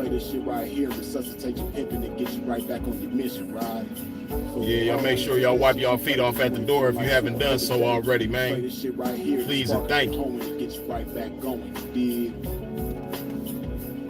Play this shit right here, resuscitate your pimping and get you right back on your mission, right? Yeah, y'all make sure y'all wipe y'all feet off at the door if you haven't done so already, man. Please and thank you. Get you right back going, dig?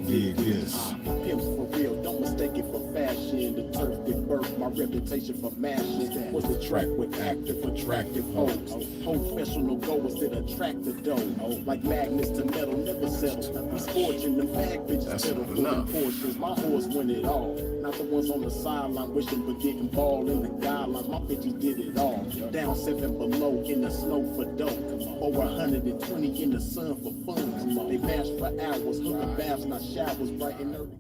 Dig this. Pimps for real, don't mistake it for fashion. The turf that birthed my reputation for mashing was a track with active, attractive hoes. Professional goers that attract the dough. Like magnets to metal, never settle. We scorching them bag bitches, settle for them portions. My horse win it all. Not the ones on the sideline wishing but getting ball in the guidelines. My bitches did it all. Down 7 below in the snow for dope. Over 120 in the sun for fun. They mashed for hours, hooking baths, not showers, bright and early.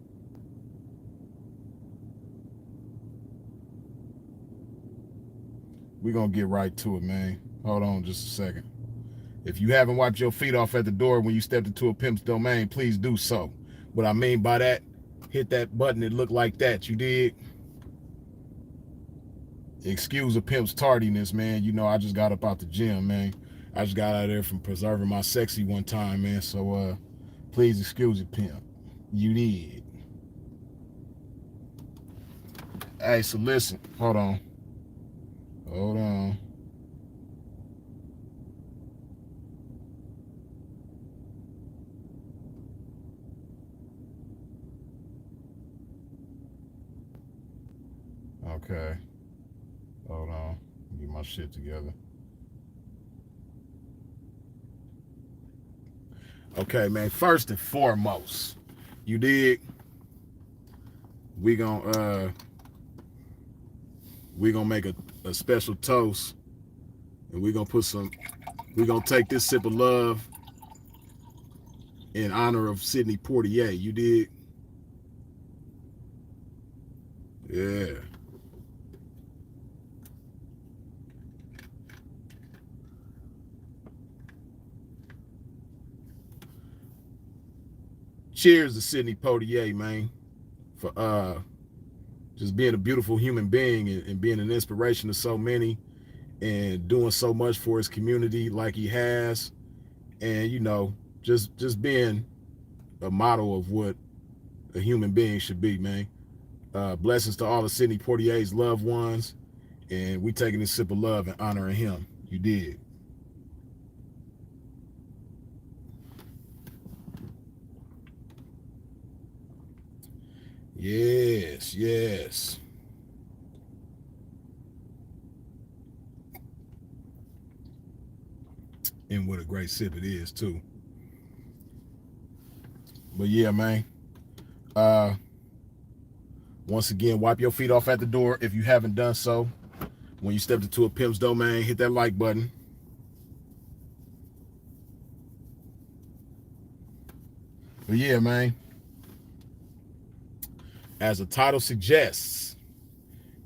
We're going to get right to it, man. Hold on just a second. If you haven't wiped your feet off at the door when you stepped into a pimp's domain, please do so. What I mean by that, hit that button that look like that, you dig? Excuse a pimp's tardiness, man. You know, I just got up out the gym, man. I just got out of there from preserving my sexy one time, man. So, please excuse it, pimp. You did. Hey, so listen. Hold on. Hold on. Okay. Hold on. Get my shit together. Okay, man. First and foremost, you dig? We gonna make a special toast, and we gonna take this sip of love in honor of Sidney Poitier. You dig? Yeah. Cheers to Sidney Poitier, man, for just being a beautiful human being and being an inspiration to so many and doing so much for his community like he has, and you know, just being a model of what a human being should be, man. Blessings to all of Sidney Poitier's loved ones, and we taking this sip of love and honoring him. You did. Yes, yes. And what a great sip it is, too. But yeah, man. Once again, wipe your feet off at the door if you haven't done so. When you stepped into a pimp's domain, hit that like button. But yeah, man. As the title suggests,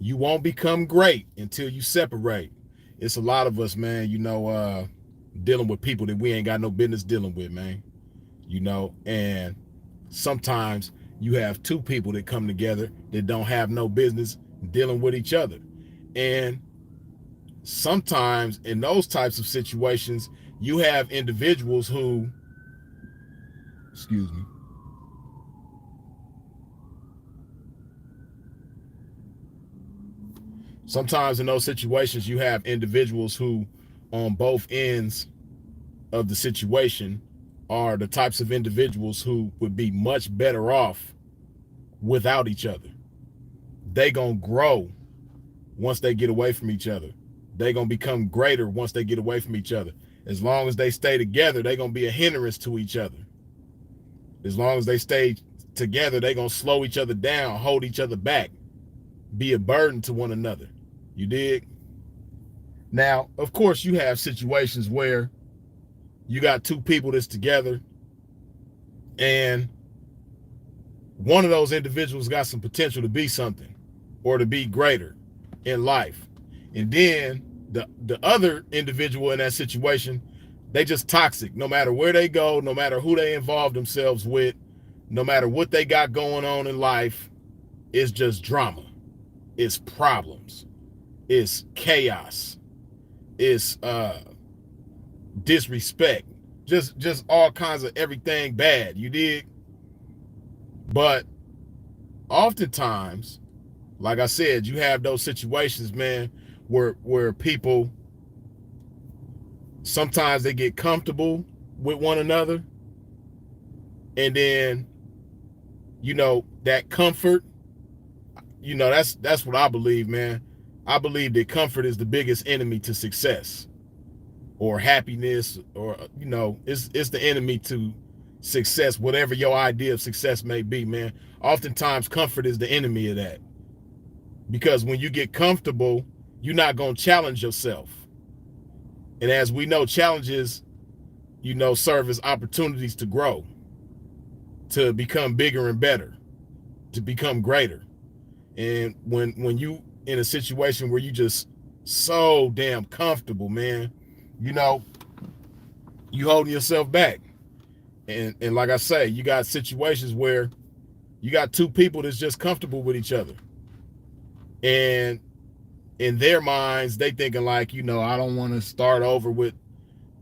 you won't become great until you separate. It's a lot of us, man, you know, dealing with people that we ain't got no business dealing with, man. You know, and sometimes you have two people that come together that don't have no business dealing with each other. And sometimes in those types of situations, you have individuals who, excuse me, sometimes in those situations, you have individuals who, on both ends of the situation, are the types of individuals who would be much better off without each other. They gonna grow once they get away from each other. They gonna become greater once they get away from each other. As long as they stay together, they gonna be a hindrance to each other. As long as they stay together, they gonna slow each other down, hold each other back, be a burden to one another. You dig? Now, of course, you have situations where you got two people that's together and one of those individuals got some potential to be something or to be greater in life. And then the other individual in that situation, they just toxic. No matter where they go, no matter who they involve themselves with, no matter what they got going on in life, it's just drama. It's problems. It's chaos. It's disrespect. Just all kinds of everything bad. You dig? But oftentimes, like I said, you have those situations, man, where people sometimes they get comfortable with one another, and then that comfort, that's what I believe, man. I believe that comfort is the biggest enemy to success or happiness, or it's the enemy to success, whatever your idea of success may be, man. Oftentimes comfort is the enemy of that, because when you get comfortable, you're not going to challenge yourself. And as we know, challenges serve as opportunities to grow, to become bigger and better, to become greater. And when you in a situation where you just so damn comfortable, man, you holding yourself back. And like I say, you got situations where you got two people that's just comfortable with each other. And in their minds, they thinking like, I don't want to start over with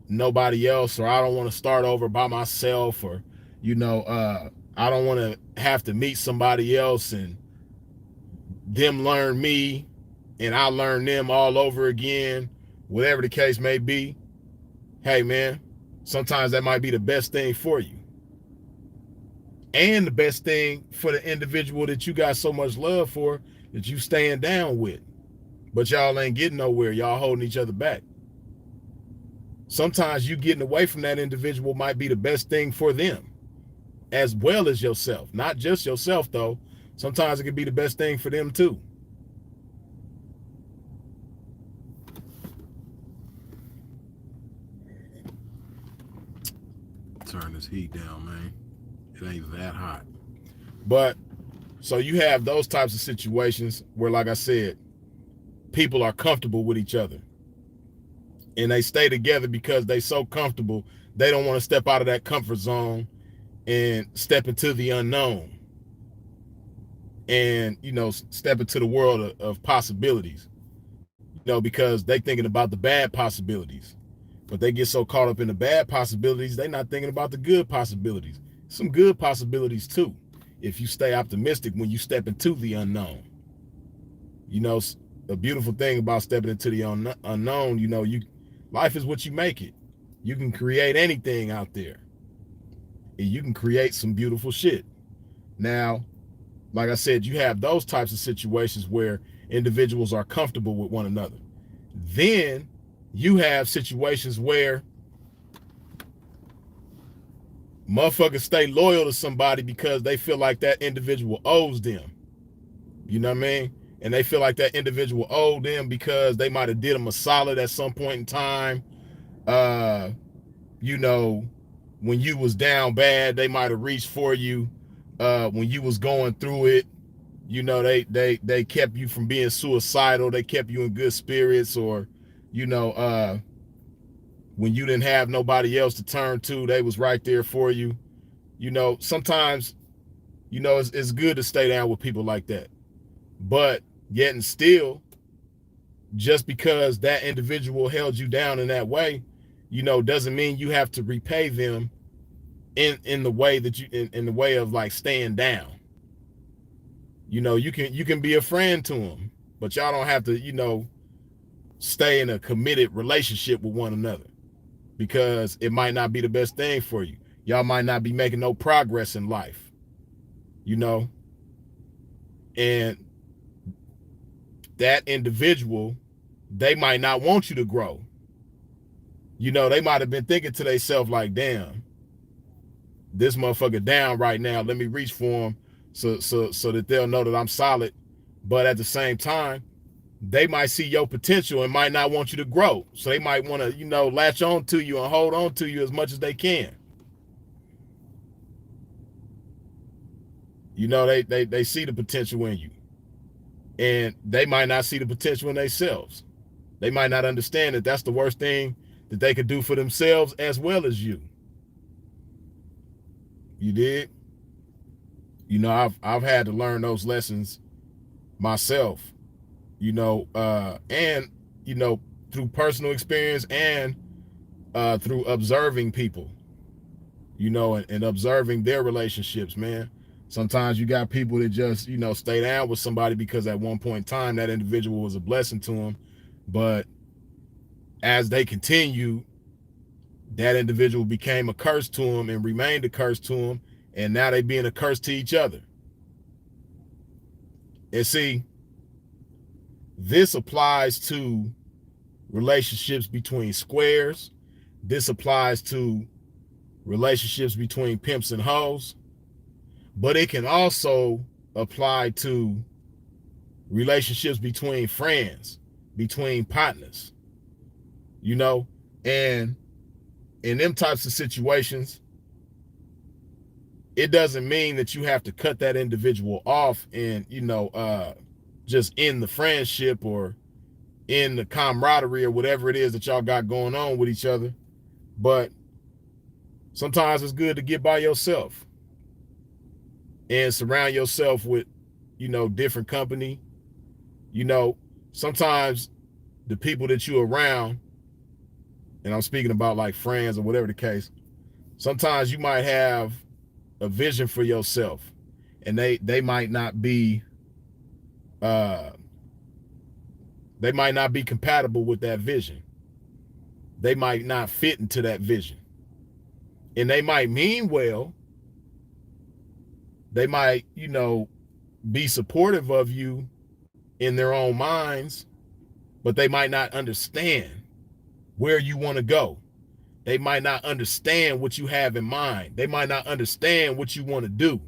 nobody else, or I don't want to start over by myself, or, I don't want to have to meet somebody else and them learn me and I learn them all over again, whatever the case may be. Hey, man, sometimes that might be the best thing for you. And the best thing for the individual that you got so much love for, that you staying down with. But y'all ain't getting nowhere. Y'all holding each other back. Sometimes you getting away from that individual might be the best thing for them, as well as yourself. Not just yourself, though. Sometimes it can be the best thing for them, too. Turn this heat down, man. It ain't that hot. But, so you have those types of situations where, like I said, people are comfortable with each other. And they stay together because they so comfortable, they don't want to step out of that comfort zone and step into the unknown. And, step into the world of possibilities. Because they thinking about the bad possibilities. But they get so caught up in the bad possibilities, they're not thinking about the good possibilities. Some good possibilities too, if you stay optimistic when you step into the unknown. A beautiful thing about stepping into the unknown, life is what you make it. You can create anything out there. And you can create some beautiful shit. Now, like I said, you have those types of situations where individuals are comfortable with one another. Then you have situations where motherfuckers stay loyal to somebody because they feel like that individual owes them. You know what I mean? And they feel like that individual owed them because they might have did them a solid at some point in time. When you was down bad, they might have reached for you. When you was going through it, they kept you from being suicidal. They kept you in good spirits, or, when you didn't have nobody else to turn to, they was right there for you. Sometimes, it's good to stay down with people like that. But yet and still, just because that individual held you down in that way, doesn't mean you have to repay them in the way that in the way of like staying down. You can be a friend to them, but y'all don't have to, stay in a committed relationship with one another, because it might not be the best thing for you. Y'all might not be making no progress in life, and that individual, they might not want you to grow. They might have been thinking to themselves like, damn, this motherfucker down right now. Let me reach for him so that they'll know that I'm solid. But at the same time, they might see your potential and might not want you to grow. So they might want to, latch on to you and hold on to you as much as they can. They see the potential in you. And they might not see the potential in themselves. They might not understand that that's the worst thing that they could do for themselves as well as you. You did? I've had to learn those lessons myself, and, through personal experience and through observing people, and observing their relationships, man. Sometimes you got people that just, stay down with somebody because at one point in time that individual was a blessing to them. But as they continue, that individual became a curse to them and remained a curse to them. And now they being a curse to each other. And see, this applies to relationships between squares. This applies to relationships between pimps and hoes. But it can also apply to relationships between friends, between partners, and in them types of situations, it doesn't mean that you have to cut that individual off and, just end the friendship or in the camaraderie or whatever it is that y'all got going on with each other. But sometimes it's good to get by yourself and surround yourself with, different company. Sometimes the people that you're around, and I'm speaking about like friends or whatever the case, sometimes you might have a vision for yourself and they might not be compatible with that vision. They might not fit into that vision. And they might mean well. They might, be supportive of you in their own minds, but they might not understand where you want to go. They might not understand what you have in mind. They might not understand what you want to do.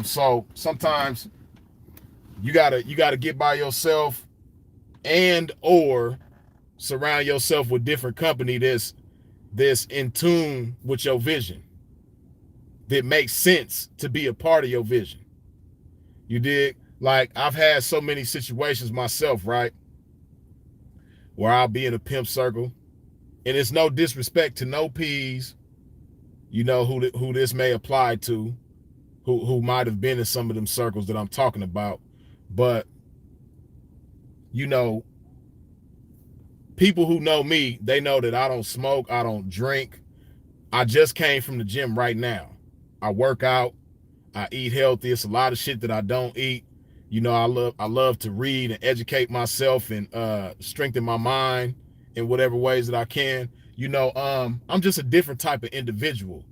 So sometimes you gotta get by yourself and or surround yourself with different company that's in tune with your vision, that makes sense to be a part of your vision. You dig? Like, I've had so many situations myself, right, where I'll be in a pimp circle, and it's no disrespect to no P's, who this may apply to, who might have been in some of them circles that I'm talking about. But, people who know me, they know that I don't smoke, I don't drink. I just came from the gym right now. I work out, I eat healthy. It's a lot of shit that I don't eat. I love to read and educate myself and strengthen my mind in whatever ways that I can. I'm just a different type of individual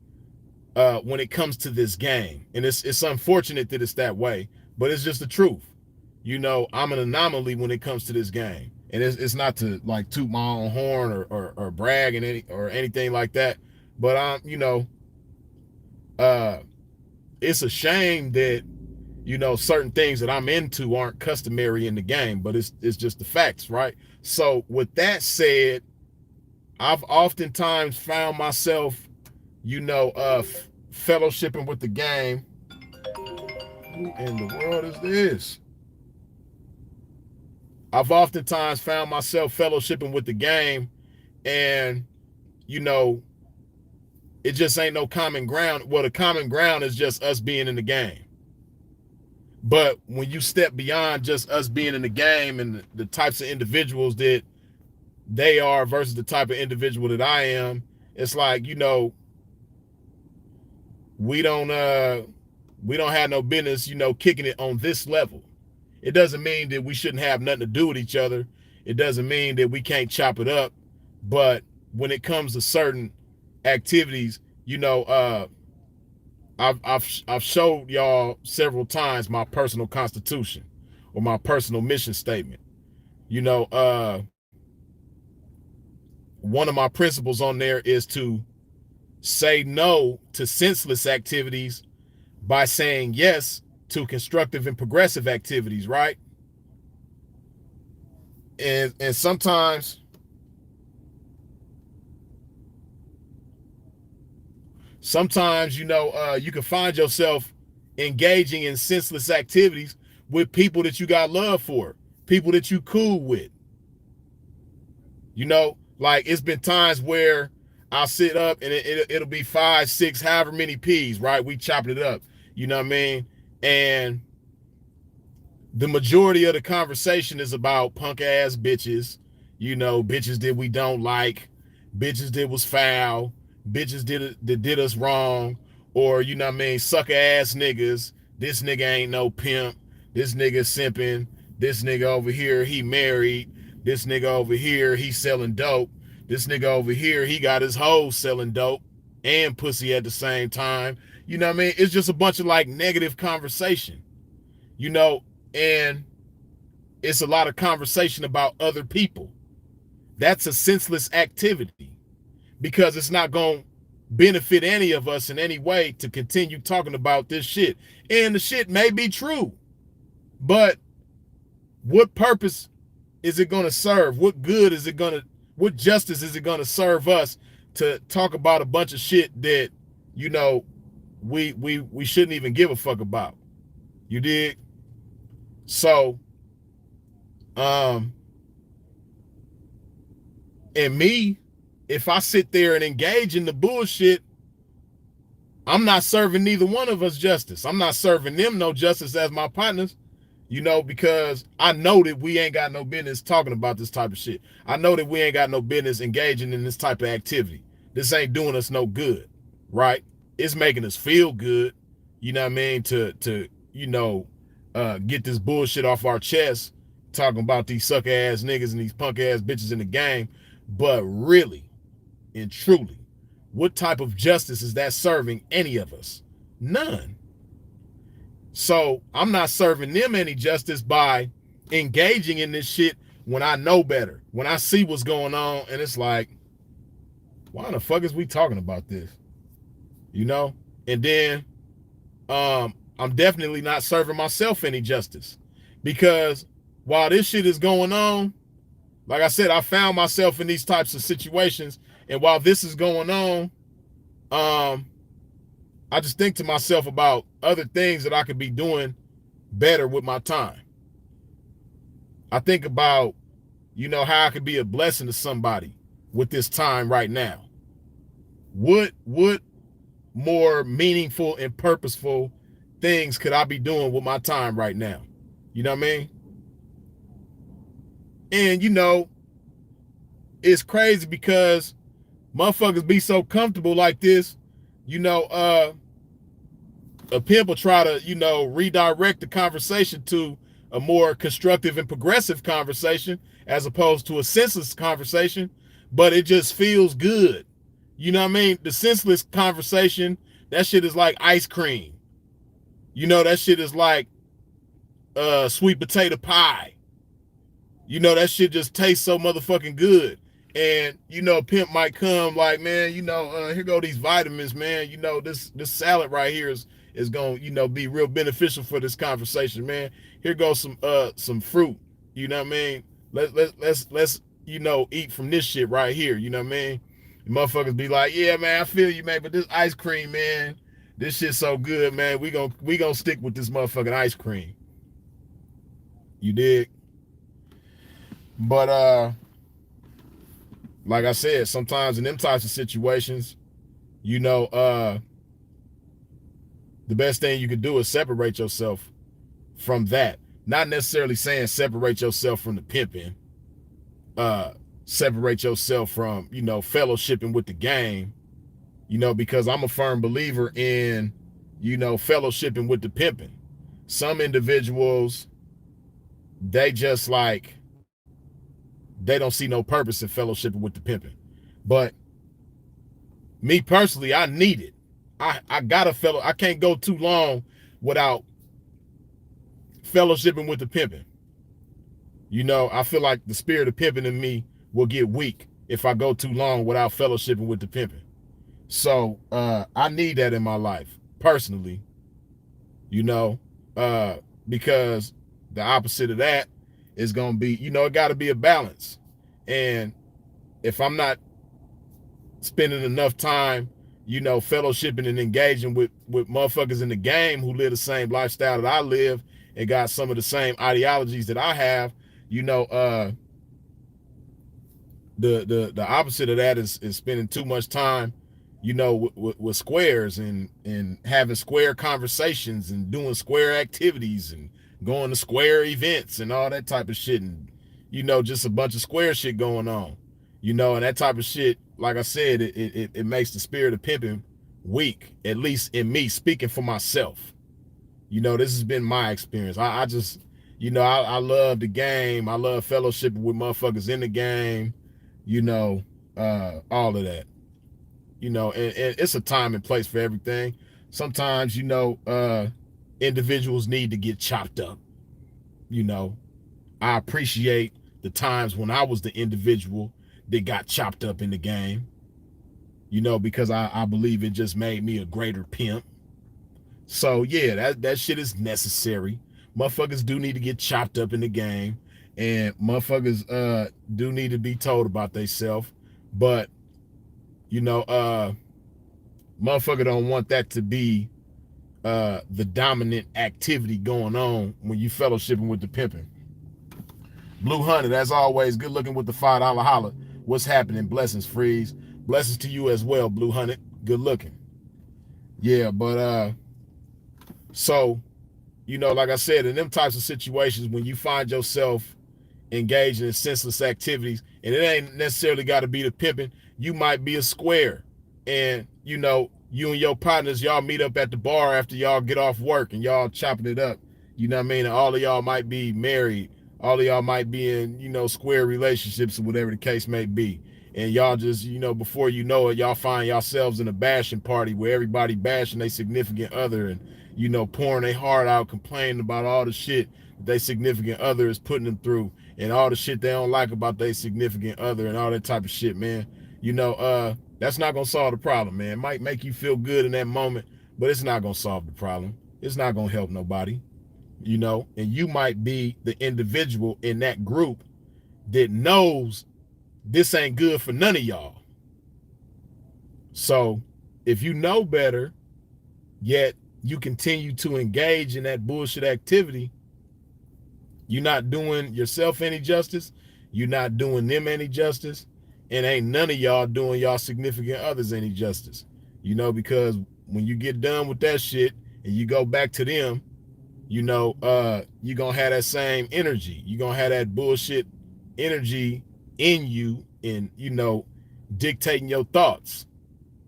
when it comes to this game. And it's unfortunate that it's that way, but it's just the truth. I'm an anomaly when it comes to this game. And it's not to like toot my own horn or brag and anything like that. But it's a shame that certain things that I'm into aren't customary in the game, but it's just the facts, right? So with that said, I've oftentimes found myself, fellowshipping with the game. Who in the world is this? I've oftentimes found myself fellowshipping with the game, and it just ain't no common ground. Well, the common ground is just us being in the game. But when you step beyond just us being in the game and the types of individuals that they are versus the type of individual that I am, it's like, we don't have no business, kicking it on this level. It doesn't mean that we shouldn't have nothing to do with each other. It doesn't mean that we can't chop it up. But when it comes to certain activities, I've showed y'all several times my personal constitution or my personal mission statement. One of my principles on there is to say no to senseless activities by saying yes to constructive and progressive activities, right? And sometimes you can find yourself engaging in senseless activities with people that you got love for, people that you cool with. Like, it's been times where I'll sit up and it'll be 5, 6, however many P's, right? We chopped it up, you know what I mean? And the majority of the conversation is about punk ass bitches, bitches that we don't like, bitches that was foul, bitches that did us wrong, or you know what I mean, sucker ass niggas. This nigga ain't no pimp. This nigga simping. This nigga over here, he married. This nigga over here, he selling dope. This nigga over here, he got his hoes selling dope and pussy at the same time. You know what I mean? It's just a bunch of like negative conversation, you know, and it's a lot of conversation about other people. That's a senseless activity because it's not going to benefit any of us in any way to continue talking about this shit. And the shit may be true, but what purpose is it going to serve? What good is it going to, what justice is it going to serve us to talk about a bunch of shit that, you know, we shouldn't even give a fuck about? You dig? So, and me, if I sit there and engage in the bullshit, I'm not serving neither one of us justice. I'm not serving them no justice as my partners, you know, because I know that we ain't got no business talking about this type of shit. I know that we ain't got no business engaging in this type of activity. This ain't doing us no good, right? It's making us feel good, you know what I mean, to you know, get this bullshit off our chest, talking about these sucker ass niggas and these punk ass bitches in the game. But really and truly, what type of justice is that serving any of us? None. So I'm not serving them any justice by engaging in this shit when I know better, when I see what's going on, and it's like, why the fuck is we talking about this? You know? And then I'm definitely not serving myself any justice, because while this shit is going on, like I said, I found myself in these types of situations, and while this is going on, I just think to myself about other things that I could be doing better with my time. I think about, you know, how I could be a blessing to somebody with this time right now. What more meaningful and purposeful things could I be doing with my time right now? You know what I mean? And, you know, it's crazy because motherfuckers be so comfortable like this, you know, a pimp will try to, you know, redirect the conversation to a more constructive and progressive conversation as opposed to a senseless conversation, but it just feels good. You know what I mean? The senseless conversation, that shit is like ice cream. You know, that shit is like sweet potato pie. You know, that shit just tastes so motherfucking good. And, you know, pimp might come like, man, you know, here go these vitamins, man. You know, this salad right here is going to, you know, be real beneficial for this conversation, man. Here goes some fruit. You know what I mean? Let's you know, eat from this shit right here. You know what I mean? The motherfuckers be like, yeah, man, I feel you, man, but this ice cream, man, this shit's so good, man. We gonna stick with this motherfucking ice cream. You dig? But like I said, sometimes in them types of situations, you know, the best thing you can do is separate yourself from that. Not necessarily saying separate yourself from the pimping, separate yourself from, you know, fellowshipping with the game, you know, because I'm a firm believer in, you know, fellowshipping with the pimping. Some individuals, they just like, they don't see no purpose in fellowshipping with the pimping. But me personally, I need it. I gotta fellow. I can't go too long without fellowshipping with the pimping. You know, I feel like the spirit of pimping in me will get weak if I go too long without fellowshipping with the pimping. So I need that in my life personally, you know, because the opposite of that is going to be, you know, it got to be a balance. And if I'm not spending enough time, you know, fellowshipping and engaging with motherfuckers in the game who live the same lifestyle that I live and got some of the same ideologies that I have, you know, the opposite of that is spending too much time, you know, with squares and having square conversations and doing square activities and going to square events and all that type of shit, and, you know, just a bunch of square shit going on, you know, and that type of shit, like I said, it makes the spirit of pimping weak, at least in me speaking for myself. You know, this has been my experience. I just, you know, I love the game. I love fellowshipping with motherfuckers in the game, you know, all of that. You know, and it's a time and place for everything. Sometimes, you know, individuals need to get chopped up. You know, I appreciate the times when I was the individual that got chopped up in the game, you know, because I believe it just made me a greater pimp. So yeah, that shit is necessary. Motherfuckers do need to get chopped up in the game, and motherfuckers do need to be told about themselves. But you know, motherfucker don't want that to be the dominant activity going on when you fellowshipping with the pimping. Blue Hunted, as always, good looking with the $5 holler. What's happening? Blessings, Freeze. Blessings to you as well, Blue Hunted. Good looking. Yeah, but so, you know, like I said, in them types of situations, when you find yourself engaging in senseless activities, and it ain't necessarily got to be the pimping, you might be a square. And, you know, you and your partners, y'all meet up at the bar after y'all get off work and y'all chopping it up. You know what I mean? And all of y'all might be married. All of y'all might be in, you know, square relationships or whatever the case may be. And y'all just, you know, before you know it, y'all find yourselves in a bashing party where everybody bashing their significant other and, you know, pouring their heart out, complaining about all the shit their significant other is putting them through and all the shit they don't like about their significant other and all that type of shit, man. You know, that's not gonna solve the problem, man. It might make you feel good in that moment, but it's not gonna solve the problem. It's not gonna help nobody, you know. And you might be the individual in that group that knows this ain't good for none of y'all. So if you know better, yet you continue to engage in that bullshit activity, you're not doing yourself any justice. You're not doing them any justice. And ain't none of y'all doing y'all significant others any justice. You know, because when you get done with that shit and you go back to them, you know, you're going to have that same energy. You're going to have that bullshit energy in you and, you know, dictating your thoughts.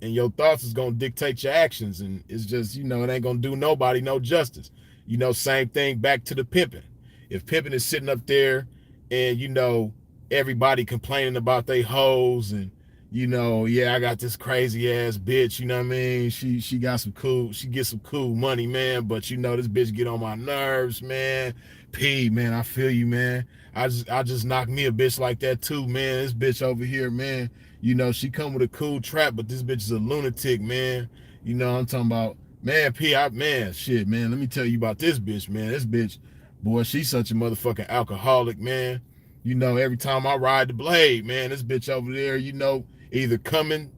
And your thoughts is going to dictate your actions. And it's just, you know, it ain't going to do nobody no justice. You know, same thing back to the pimping. If pimping is sitting up there and, you know, everybody complaining about they hoes and, you know, yeah, I got this crazy ass bitch, you know what I mean? She got some cool, she gets some cool money, man, but you know, this bitch get on my nerves, man. P, man, I feel you, man. I just knocked me a bitch like that too, man. This bitch over here, man, you know, she come with a cool trap, but this bitch is a lunatic, man. You know, I'm talking about, man, man, shit, man, let me tell you about this bitch, man. This bitch, boy, she's such a motherfucking alcoholic, man. You know, every time I ride the blade, man, this bitch over there, you know, either coming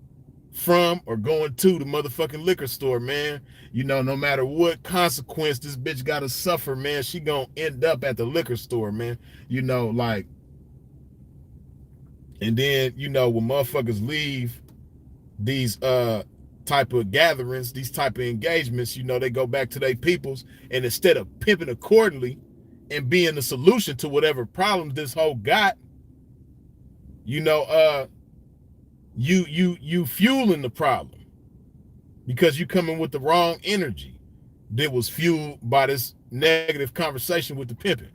from or going to the motherfucking liquor store, man. You know, no matter what consequence this bitch gotta suffer, man, she gonna end up at the liquor store, man. You know, like, and then, you know, when motherfuckers leave these type of gatherings, these type of engagements, you know, they go back to their peoples, and instead of pimping accordingly and being the solution to whatever problems this hoe got, you know, you fueling the problem because you coming with the wrong energy that was fueled by this negative conversation with the pimping.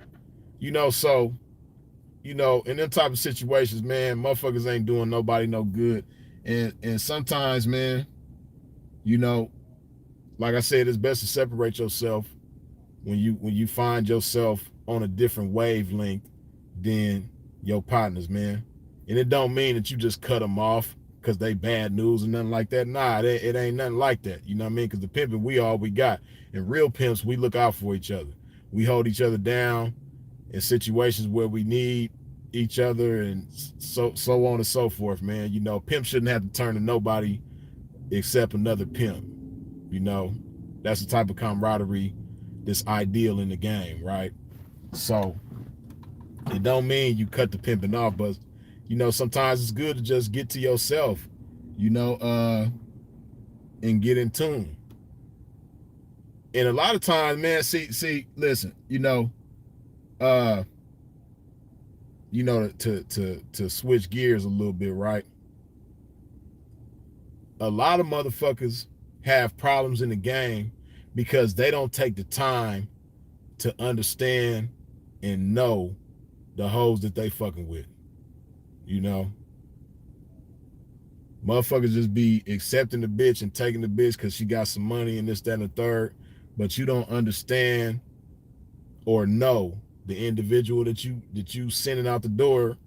You know, so, you know, in them type of situations, man, motherfuckers ain't doing nobody no good. And sometimes, man, you know, like I said, it's best to separate yourself when you find yourself on a different wavelength than your partners, man. And it don't mean that you just cut them off because they bad news and nothing like that. Nah, it ain't nothing like that. You know what I mean? Because the pimping, we all we got. And real pimps, we look out for each other. We hold each other down in situations where we need each other and so on and so forth, man. You know, pimp shouldn't have to turn to nobody except another pimp. You know, that's the type of camaraderie that's ideal in the game, right? So it don't mean you cut the pimping off, but you know, sometimes it's good to just get to yourself, you know, and get in tune. And a lot of times, man, listen, you know, to switch gears a little bit, right? A lot of motherfuckers have problems in the game because they don't take the time to understand and know the hoes that they fucking with. You know, motherfuckers just be accepting the bitch and taking the bitch because she got some money and this, that, and the third, but you don't understand or know the individual that you sending out the door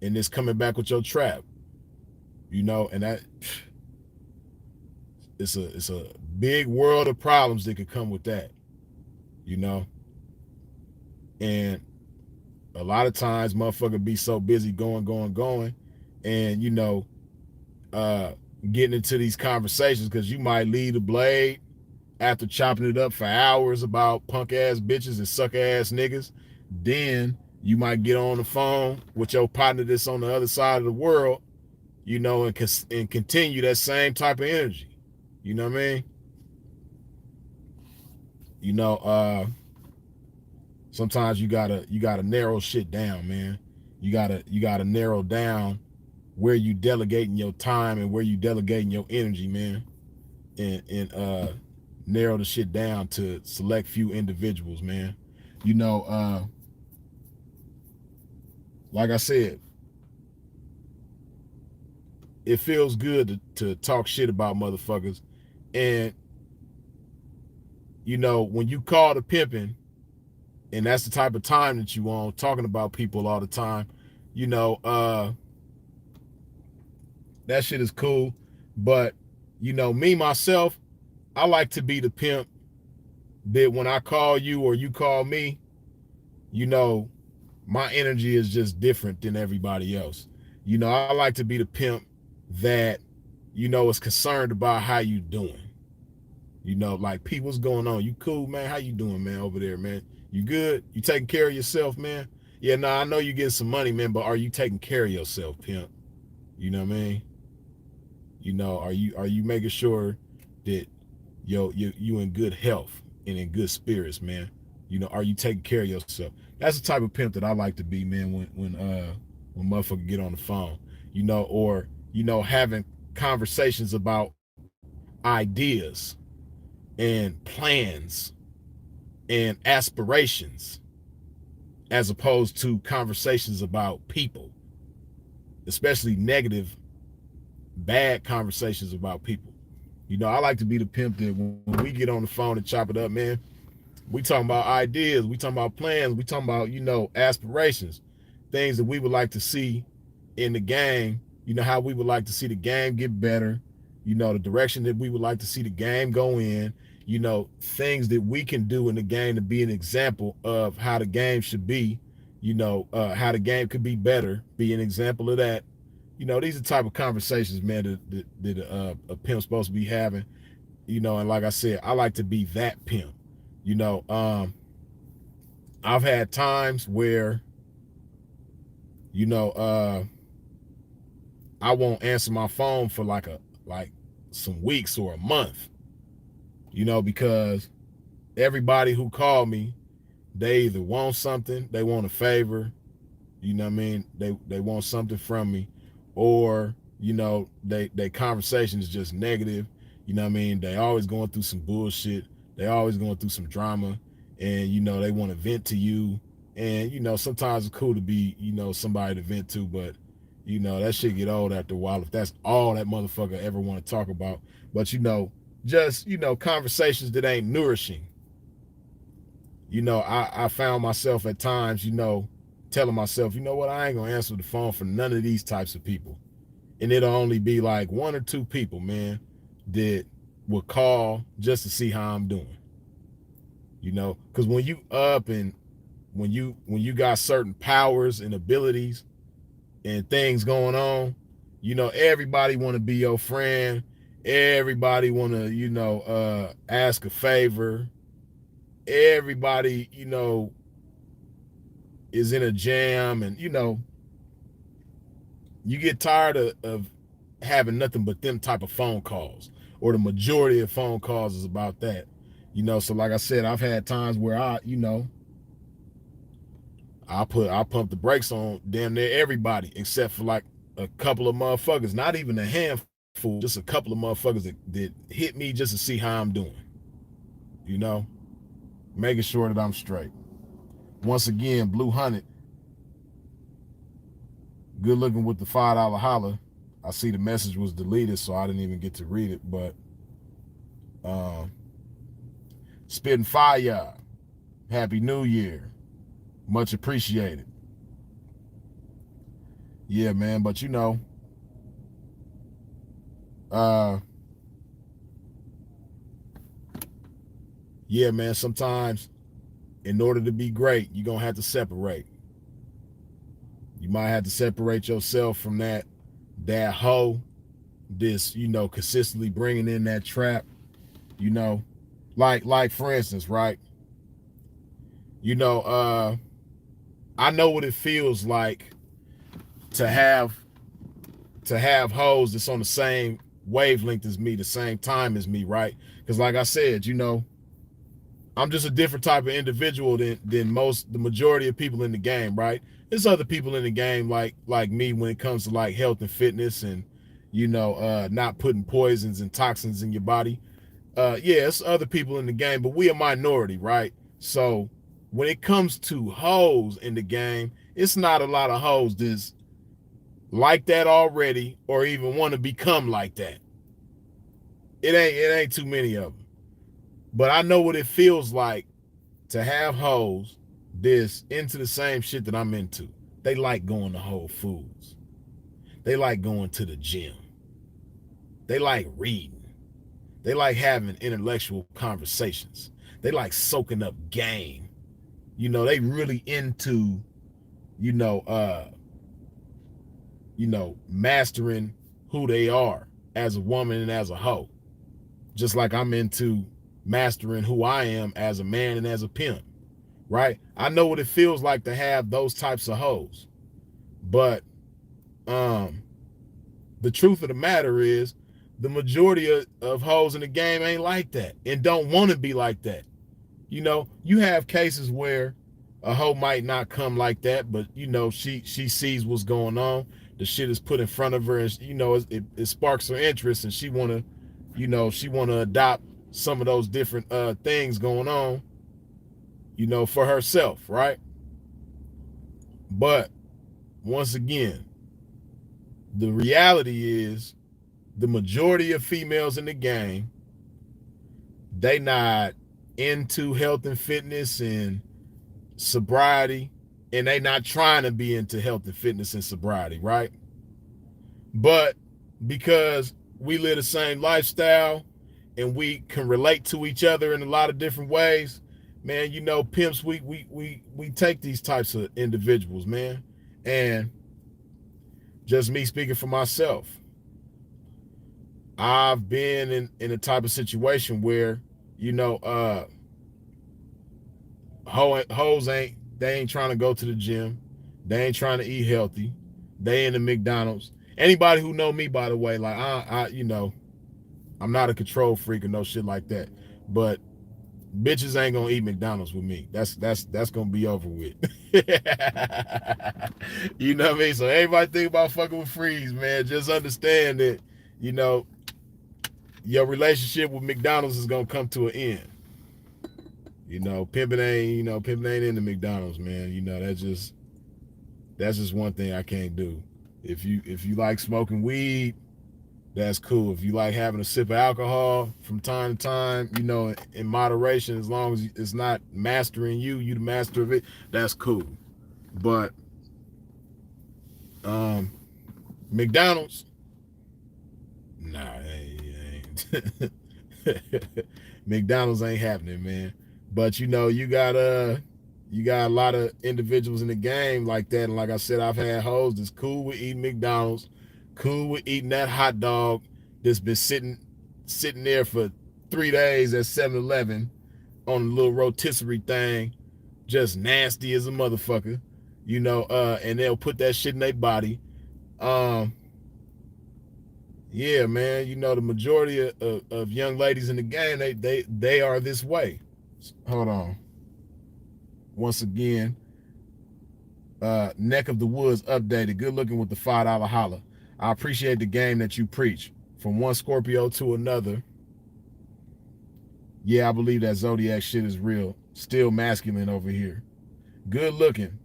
and it's coming back with your trap. You know, and that it's a big world of problems that could come with that. You know, and a lot of times motherfucker be so busy going, and uh getting into these conversations because you might leave the blade after chopping it up for hours about punk ass bitches and suck ass niggas. Then you might get on the phone with your partner that's on the other side of the world, and continue that same type of energy. You know what I mean? You know, sometimes you gotta narrow shit down, man. You gotta narrow down where you delegating your time and where you delegating your energy, man. And narrow the shit down to select few individuals, man. You know, like I said, it feels good to talk shit about motherfuckers. And, when you call the pimping, and that's the type of time that you on, talking about people all the time, that shit is cool. But, me, myself, I like to be the pimp that when I call you or you call me, my energy is just different than everybody else. I like to be the pimp that, is concerned about how you doing. Like, Pete, what's going on? You cool, man? How you doing, man, over there, man? You good? You taking care of yourself, man? Yeah, I know you getting some money, man, but are you taking care of yourself, pimp? You know what I mean? Are you making sure that you in good health and in good spirits, man? Are you taking care of yourself? That's the type of pimp that I like to be, man, when motherfucker get on the phone. Or having conversations about ideas and plans and aspirations as opposed to conversations about people, especially negative, bad conversations about people. I like to be the pimp that when we get on the phone and chop it up, man, we talking about ideas, we talking about plans, we talking about, aspirations, things that we would like to see in the game, how we would like to see the game get better, the direction that we would like to see the game go in, things that we can do in the game to be an example of how the game should be, how the game could be better, be an example of that. These are the type of conversations, man, that a pimp's supposed to be having, and like I said, I like to be that pimp. I've had times where, I won't answer my phone for like some weeks or a month, because everybody who called me, they either want something, they want a favor, you know what I mean? They want something from me, or they conversation is just negative. You know what I mean? They always going through some bullshit. They always going through some drama, and they want to vent to you. And sometimes it's cool to be somebody to vent to, but that shit get old after a while if that's all that motherfucker ever want to talk about. But just conversations that ain't nourishing. I found myself at times, telling myself, you know what, I ain't gonna answer the phone for none of these types of people. And it'll only be like one or two people, man, that will call just to see how I'm doing. Because when you up and when you got certain powers and abilities and things going on, everybody want to be your friend. Everybody want to, ask a favor. Everybody, is in a jam, and you get tired of having nothing but them type of phone calls, or the majority of phone calls is about that. So like I said, I've had times where I pump the brakes on damn near everybody except for like a couple of motherfuckers, not even a handful, just a couple of motherfuckers that hit me just to see how I'm doing. You know, making sure that I'm straight. Once again, Blue Hunted, good looking with the $5 holler. I see the message was deleted, so I didn't even get to read it, but spitting fire. Happy New Year. Much appreciated. Yeah, man, but you know, yeah, man, sometimes in order to be great, you're going to have to separate. You might have to separate yourself from that hoe, this, you know, consistently bringing in that trap, you know, like for instance, right? You know, I know what it feels like to have hoes that's on the same wavelength as me, the same time as me, right? Because like I said, you know, I'm just a different type of individual than the majority of people in the game, right? There's other people in the game like me when it comes to like health and fitness and, you know, not putting poisons and toxins in your body. Yeah, it's other people in the game, but we a minority, right? So when it comes to hoes in the game, it's not a lot of hoes that's like that already or even want to become like that. It ain't too many of them. But I know what it feels like to have hoes this into the same shit that I'm into. They like going to Whole Foods. They like going to the gym. They like reading. They like having intellectual conversations. They like soaking up game. You know, they really into, you know, mastering who they are as a woman and as a hoe. Just like I'm into mastering who I am as a man and as a pimp, right? I know what it feels like to have those types of hoes. But the truth of the matter is the majority of hoes in the game ain't like that and don't want to be like that. You know, you have cases where a hoe might not come like that, but you know, she sees what's going on. The shit is put in front of her and you know, it sparks her interest and she want to adopt some of those different things going on, you know, for herself, right? But once again, the reality is the majority of females in the game, they not into health and fitness and sobriety, and they not trying to be into health and fitness and sobriety, right? But because we live the same lifestyle and we can relate to each other in a lot of different ways, man, you know, pimps, we take these types of individuals, man. And just me speaking for myself, I've been in a type of situation where, you know, hoes they ain't trying to go to the gym. They ain't trying to eat healthy. They in the McDonald's. Anybody who know me, by the way, like I you know, I'm not a control freak or no shit like that. But bitches ain't gonna eat McDonald's with me. That's gonna be over with. You know what I mean? So everybody think about fucking with Freeze, man. Just understand that, you know, your relationship with McDonald's is gonna come to an end. You know, pimping ain't into McDonald's, man. You know, that's just one thing I can't do. If you like smoking weed, that's cool. If you like having a sip of alcohol from time to time, you know, in moderation, as long as it's not mastering you the master of it, that's cool. But McDonald's, nah, ain't. McDonald's ain't happening, man. But you know, you got a lot of individuals in the game like that, and like I said, I've had hoes that's cool with eating McDonald's, cool with eating that hot dog that's been sitting there for 3 days at 7-Eleven on a little rotisserie thing, just nasty as a motherfucker, you know, and they'll put that shit in their body. Yeah, man, you know, the majority of young ladies in the game, they are this way. Hold on. Once again, Neck of the Woods updated. Good looking with the $5 holler. I appreciate the game that you preach. from one Scorpio to another. Yeah, I believe that zodiac shit is real. Still masculine over here. Good looking.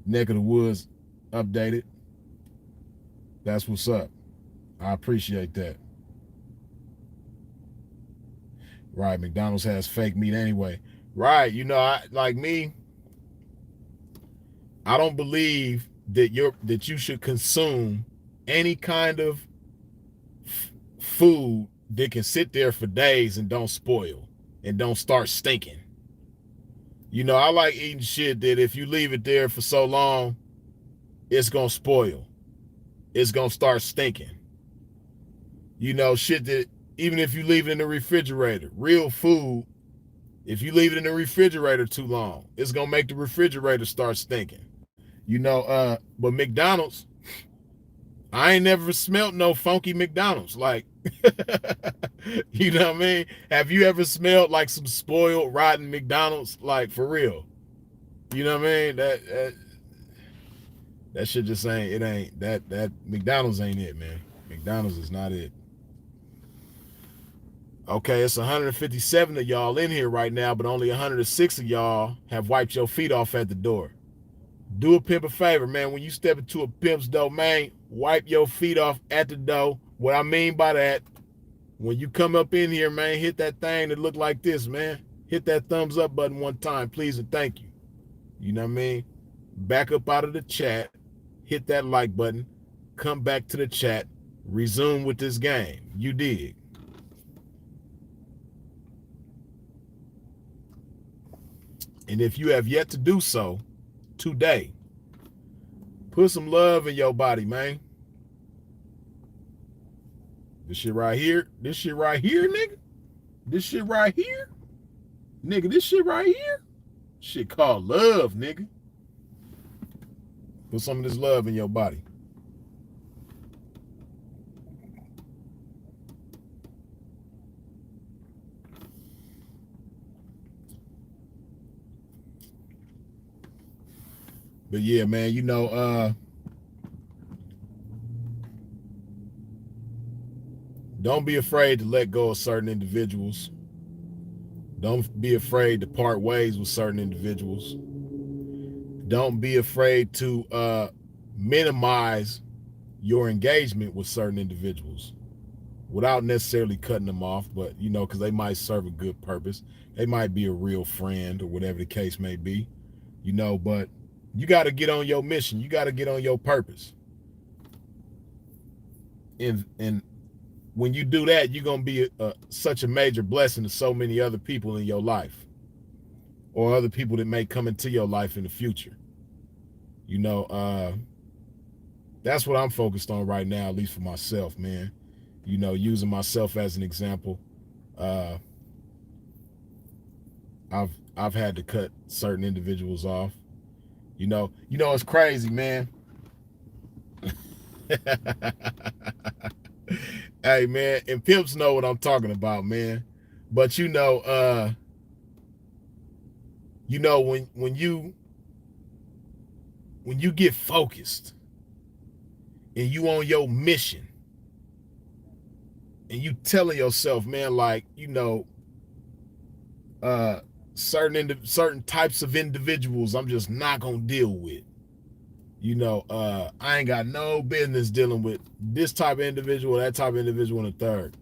Neck of the woods updated. That's what's up. I appreciate that. Right, McDonald's has fake meat anyway. Right, you know, I like me. I don't believe that you should consume any kind of food that can sit there for days and don't spoil and don't start stinking. You know, I like eating shit that if you leave it there for so long, it's gonna spoil. It's gonna start stinking. You know, shit that even if you leave it in the refrigerator, real food, if you leave it in the refrigerator too long, it's gonna make the refrigerator start stinking. You know, but McDonald's, I ain't never smelled no funky McDonald's. Like, you know what I mean? Have you ever smelled like some spoiled, rotten McDonald's? Like, for real. You know what I mean? That shit just ain't, it ain't, that McDonald's ain't it, man. McDonald's is not it. Okay, it's 157 of y'all in here right now, but only 106 of y'all have wiped your feet off at the door. Do a pimp a favor, man. When you step into a pimp's domain, wipe your feet off at the door. What I mean by that, when you come up in here, man, hit that thing that look like this, man. Hit that thumbs up button one time, please and thank you. You know what I mean? Back up out of the chat, hit that like button, come back to the chat, resume with this game. You dig? And if you have yet to do so today, put some love in your body, man. This shit right here, nigga. This shit right here, nigga, this shit right here. Shit called love, nigga. Put some of this love in your body. But yeah, man, you know, don't be afraid to let go of certain individuals. Don't be afraid to part ways with certain individuals. Don't be afraid to minimize your engagement with certain individuals without necessarily cutting them off, but, you know, because they might serve a good purpose. They might be a real friend or whatever the case may be, you know, but you got to get on your mission. You got to get on your purpose. And when you do that, you're going to be such a major blessing to so many other people in your life or other people that may come into your life in the future. You know, that's what I'm focused on right now, at least for myself, man. You know, using myself as an example. I've had to cut certain individuals off. You know, it's crazy, man. Hey, man, and pimps know what I'm talking about, man. But you know, when you get focused and you on your mission and you telling yourself, man, like, you know, certain types of individuals I'm just not gonna deal with. You know, I ain't got no business dealing with this type of individual, that type of individual, and the third.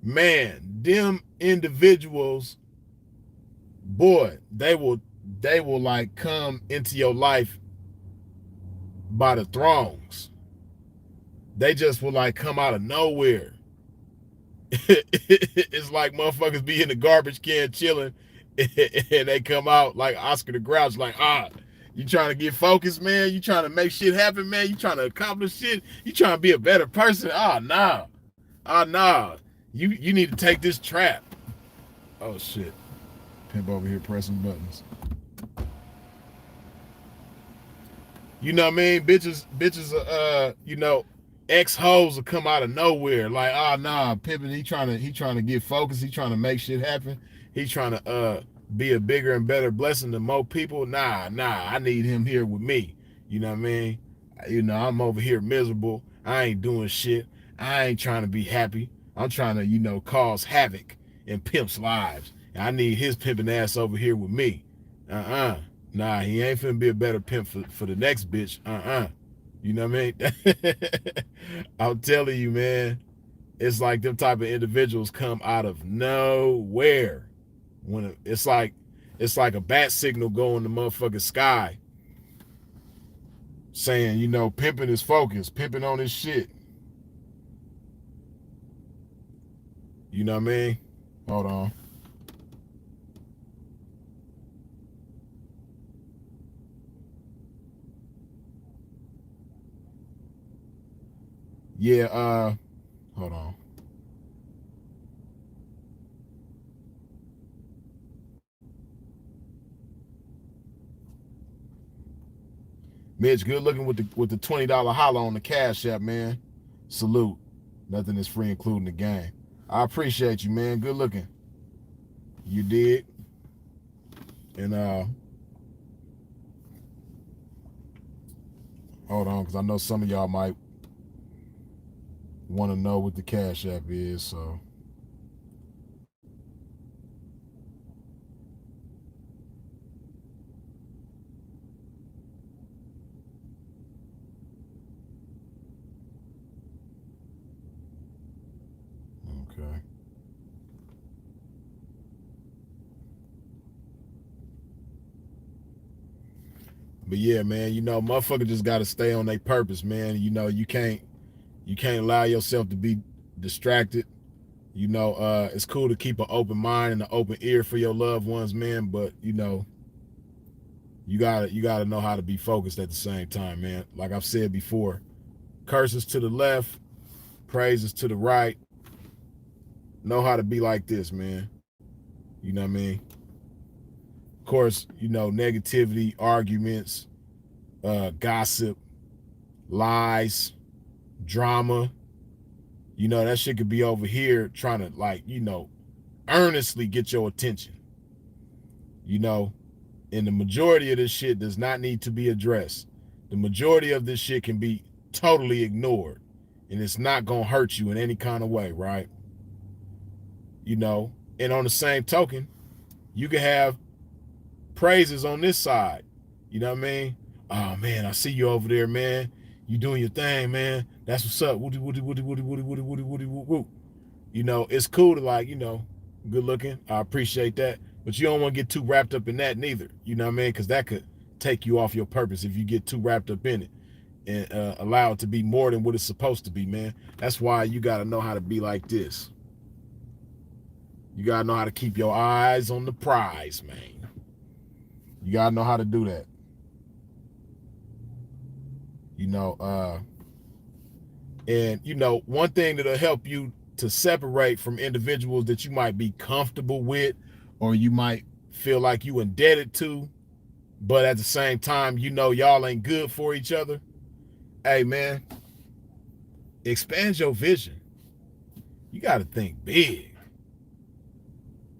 Man, them individuals, boy, they will like come into your life by the throngs. They just will like come out of nowhere. It's like motherfuckers be in the garbage can chilling and they come out like Oscar the Grouch, like, you trying to get focused, man? You trying to make shit happen, man? You trying to accomplish shit? You trying to be a better person? Nah. You need to take this trap. Oh shit. Pimp over here pressing buttons. You know what I mean? Bitches, you know, ex-hoes will come out of nowhere. Like, nah, pimping, he trying to get focused, he trying to make shit happen. He trying to be a bigger and better blessing to more people. Nah, I need him here with me. You know what I mean? You know, I'm over here miserable. I ain't doing shit. I ain't trying to be happy. I'm trying to, cause havoc in pimps' lives. And I need his pimping ass over here with me. Nah, he ain't finna be a better pimp for the next bitch. You know what I mean? I'm telling you, man, it's like them type of individuals come out of nowhere. When it's like a bat signal going the motherfucking sky saying, pimping is focused, pimping on his shit. You know what I mean? Hold on. Yeah, hold on. Mitch, good looking with the $20 holler on the Cash App, man. Salute. Nothing is free, including the game. I appreciate you, man. Good looking. You did. And hold on, because I know some of y'all might want to know what the Cash App is, so. Okay. But yeah, man, motherfucker just gotta stay on their purpose, man. You can't allow yourself to be distracted. It's cool to keep an open mind and an open ear for your loved ones, man, but you gotta know how to be focused at the same time, man. Like I've said before, curses to the left, praises to the right. Know how to be like this, man. You know what I mean? Of course, negativity, arguments, gossip, lies, drama. That shit could be over here trying to earnestly get your attention. And the majority of this shit does not need to be addressed. The majority of this shit can be totally ignored, and it's not gonna hurt you in any kind of way, right? And on the same token, you can have praises on this side. You know what I mean? Oh man, I see you over there, man. You doing your thing, man. That's what's up. Woody, woody, woody, woody, woody, woody, woody, woody, woo. It's cool to good looking. I appreciate that. But you don't want to get too wrapped up in that neither. You know what I mean? Because that could take you off your purpose if you get too wrapped up in it and allow it to be more than what it's supposed to be, man. That's why you got to know how to be like this. You got to know how to keep your eyes on the prize, man. You got to know how to do that. And one thing that'll help you to separate from individuals that you might be comfortable with or you might feel like you indebted to, but at the same time, y'all ain't good for each other. Hey, man, expand your vision. You got to think big,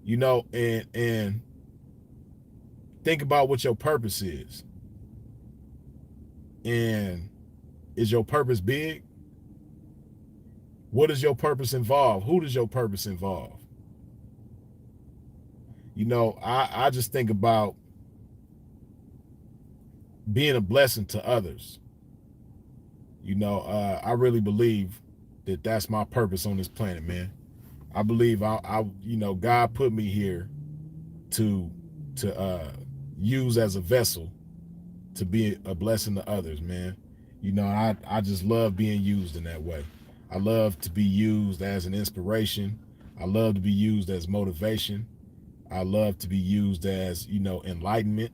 and think about what your purpose is. And is your purpose big? What does your purpose involve? Who does your purpose involve? I just think about being a blessing to others. I really believe that that's my purpose on this planet, man. I believe God put me here to use as a vessel to be a blessing to others, man. I just love being used in that way. I love to be used as an inspiration. I love to be used as motivation. I love to be used as, enlightenment.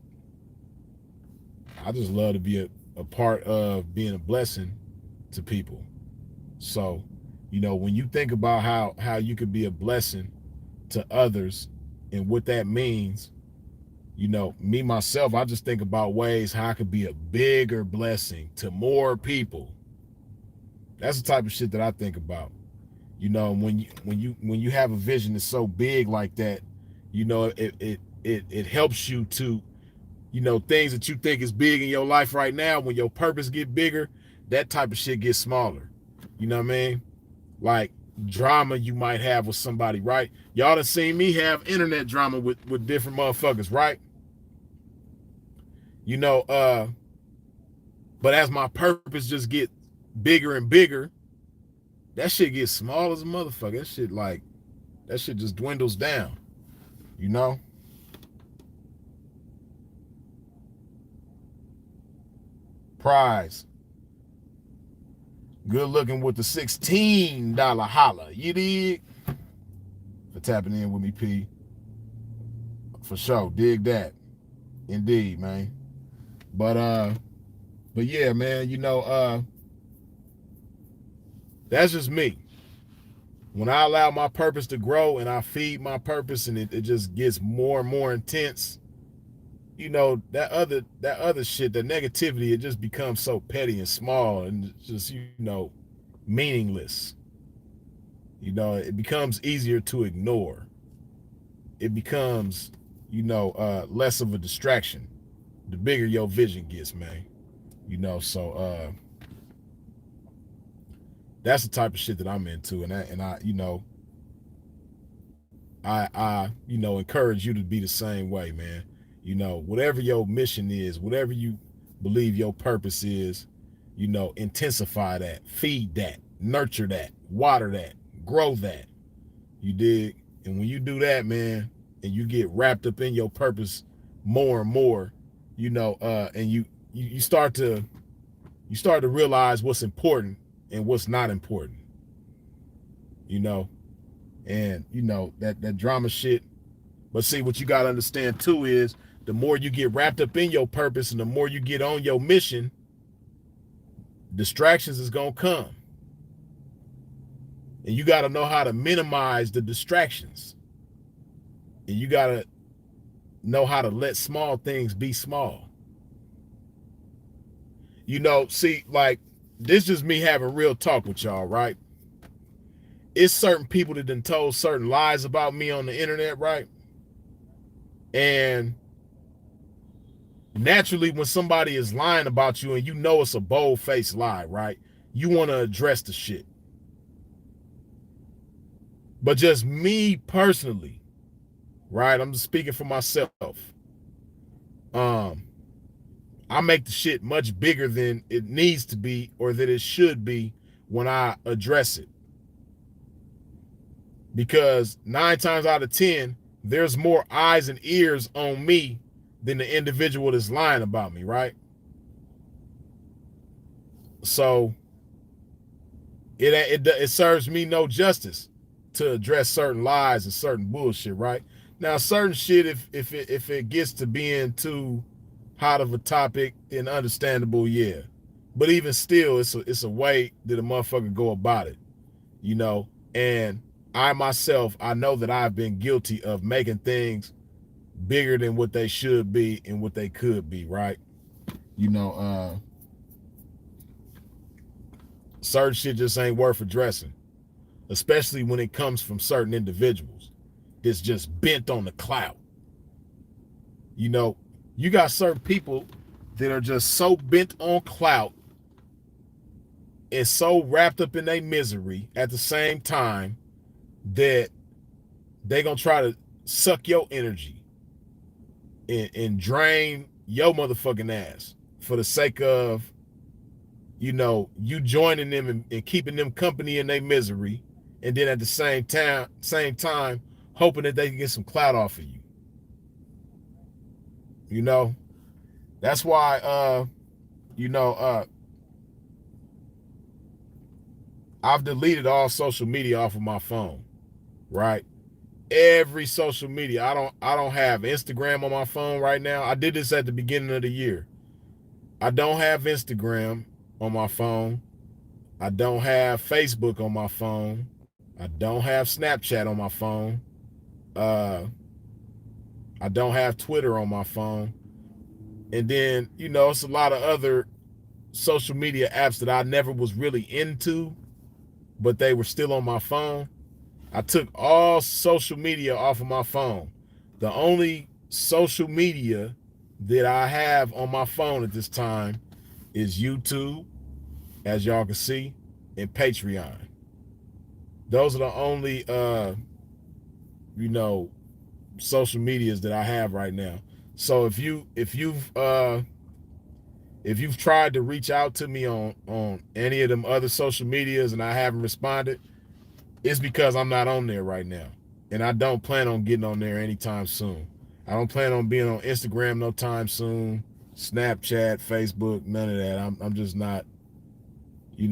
I just love to be a part of being a blessing to people. So, when you think about how you could be a blessing to others and what that means, me, myself, I just think about ways how I could be a bigger blessing to more people. That's the type of shit that I think about. When you have a vision that's so big like that, it helps you to, things that you think is big in your life right now, when your purpose get bigger, that type of shit gets smaller. You know what I mean? Like drama you might have with somebody, right? Y'all done seen me have internet drama with different motherfuckers, right? You know, but as my purpose just get bigger and bigger, that shit gets small as a motherfucker. That shit just dwindles down, you know? Prize. Good looking with the $16 holla. You dig? For tapping in with me, P. For sure. Dig that. Indeed, man. But yeah, man, you know, that's just me. When I allow my purpose to grow and I feed my purpose and it just gets more and more intense, you know, that other shit, the negativity, it just becomes so petty and small and just, you know, meaningless. You know, it becomes easier to ignore. It becomes, you know, less of a distraction the bigger your vision gets, man. You know, so that's the type of shit that I'm into, and I you know, I you know, encourage you to be the same way, man. You know, whatever your mission is, whatever you believe your purpose is, you know, intensify that, feed that, nurture that, water that, grow that. You dig? And when you do that, man, and you get wrapped up in your purpose more and more, you know, and you start to realize what's important and what's not important. You know, and you know that drama shit. But see, what you gotta understand too is the more you get wrapped up in your purpose and the more you get on your mission, distractions is gonna come. And you gotta know how to minimize the distractions. And you gotta know how to let small things be small. You know, see, like, this is me having real talk with y'all, right? It's certain people that done told certain lies about me on the internet, right? And naturally, when somebody is lying about you and you know it's a bold-faced lie, right? You want to address the shit. But just me personally, right? I'm just speaking for myself. I make the shit much bigger than it needs to be or that it should be when I address it. Because 9 times out of 10, there's more eyes and ears on me than the individual that's lying about me, right? So it serves me no justice to address certain lies and certain bullshit, right? Now, certain shit, if it gets to being too hot of a topic and understandable, yeah. But even still, it's a way that a motherfucker go about it, you know? And I myself, I know that I've been guilty of making things bigger than what they should be and what they could be, right? You know, certain shit just ain't worth addressing, especially when it comes from certain individuals that's just bent on the clout. You know, you got certain people that are just so bent on clout and so wrapped up in their misery at the same time that they gonna try to suck your energy and drain your motherfucking ass for the sake of, you know, you joining them and keeping them company in their misery, and then at the same time hoping that they can get some clout off of you. You know, that's why I've deleted all social media off of my phone, right? Every social media. I don't have Instagram on my phone right now. I did this at the beginning of the year. I don't have Instagram on my phone. I don't have Facebook on my phone. I don't have Snapchat on my phone. I don't have Twitter on my phone. And then, you know, it's a lot of other social media apps that I never was really into, but they were still on my phone. I took all social media off of my phone. The only social media that I have on my phone at this time is YouTube, as y'all can see, and Patreon. Those are the only social medias that I have right now. So if you've tried to reach out to me on any of them other social medias and I haven't responded, it's because I'm not on there right now. And I don't plan on getting on there anytime soon. I don't plan on being on Instagram no time soon, Snapchat, Facebook, none of that. I'm just not, it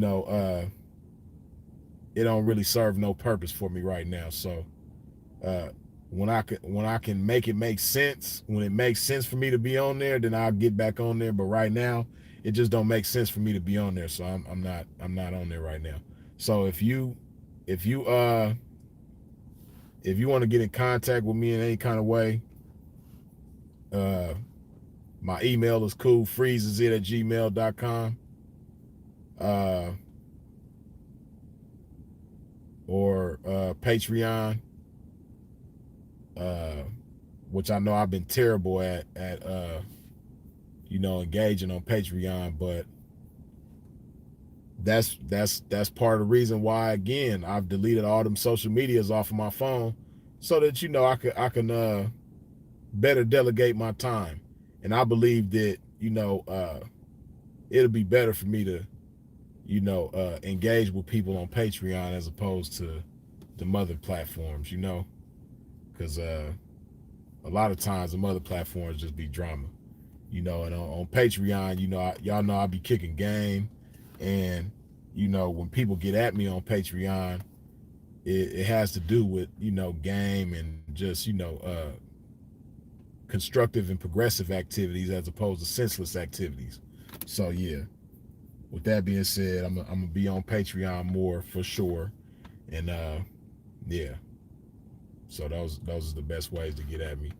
don't really serve no purpose for me right now. So when I can make it make sense, when it makes sense for me to be on there, then I'll get back on there. But right now, it just don't make sense for me to be on there. So I'm not on there right now. So if you want to get in contact with me in any kind of way, my email is coolfreezes@gmail.com. Or Patreon, which I know I've been terrible at engaging on Patreon, but that's part of the reason why, again, I've deleted all them social medias off of my phone, so that I can better delegate my time. And I believe that it'll be better for me to engage with people on Patreon as opposed to the mother platforms, because a lot of times the mother platforms just be drama, and on Patreon, y'all know I be kicking game, and when people get at me on Patreon, it has to do with game and just constructive and progressive activities as opposed to senseless activities. So yeah, with that being said, I'm gonna be on Patreon more for sure, and yeah. So those are the best ways to get at me.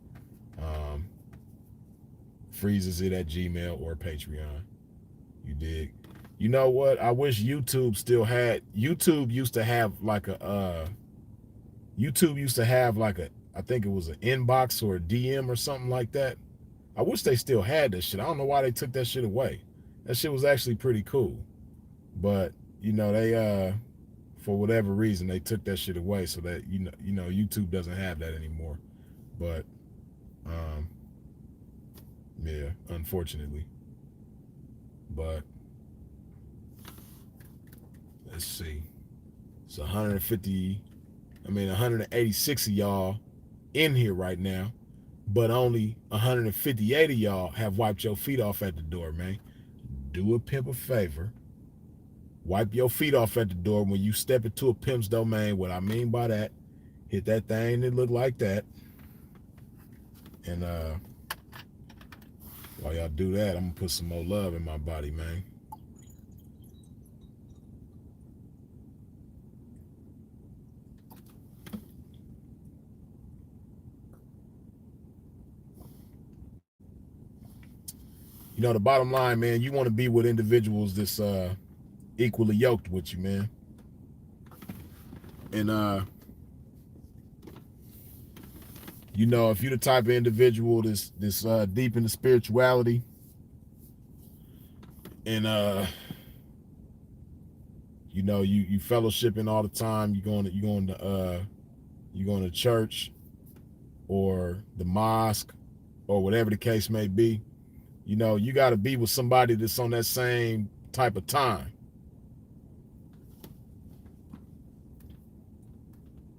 Freezes it at Gmail or Patreon. You dig? You know what? I wish YouTube still had. YouTube used to have like a. I think it was an inbox or a DM or something like that. I wish they still had that shit. I don't know why they took that shit away. That shit was actually pretty cool. But, they for whatever reason they took that shit away, so that YouTube doesn't have that anymore. But yeah, unfortunately. But let's see. It's 186 of y'all in here right now, but only 158 of y'all have wiped your feet off at the door, man. Do a pimp a favor. Wipe your feet off at the door when you step into a pimp's domain. What I mean by that, hit that thing that look like that. And while y'all do that, I'm gonna put some more love in my body, man. The bottom line, man, you want to be with individuals that's equally yoked with you, man. And if you're the type of individual that's deep into spirituality, and you fellowshipping all the time, you're going to church or the mosque or whatever the case may be, you got to be with somebody that's on that same type of time.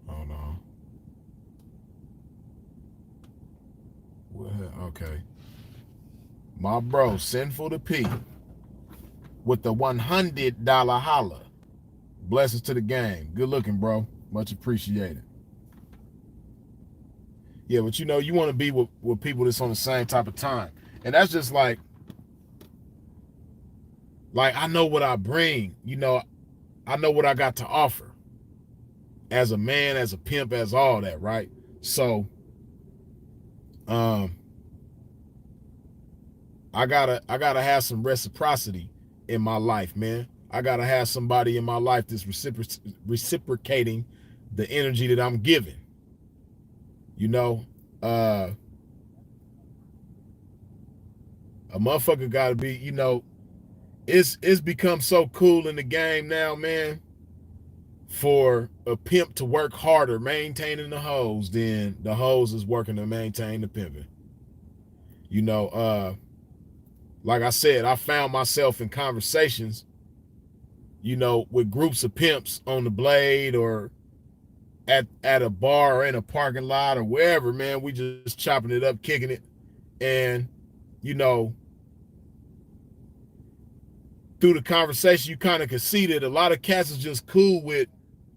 Hold on. Okay. My bro, Sinful to P, with the $100 holla. Blessings to the game. Good looking, bro. Much appreciated. Yeah, but you want to be with people that's on the same type of time. And that's just like I know what I bring, I know what I got to offer as a man, as a pimp, as all that, right? So I gotta have some reciprocity in my life, man. I gotta have somebody in my life that's reciprocating the energy that I'm giving. A motherfucker gotta be, it's become so cool in the game now, man, for a pimp to work harder maintaining the hoes than the hoes is working to maintain the pimping. You know, like I said, I found myself in conversations, you know, with groups of pimps on the blade or at a bar or in a parking lot or wherever, man. We just chopping it up, kicking it. And, you know, through the conversation, you kind of can see that a lot of cats is just cool with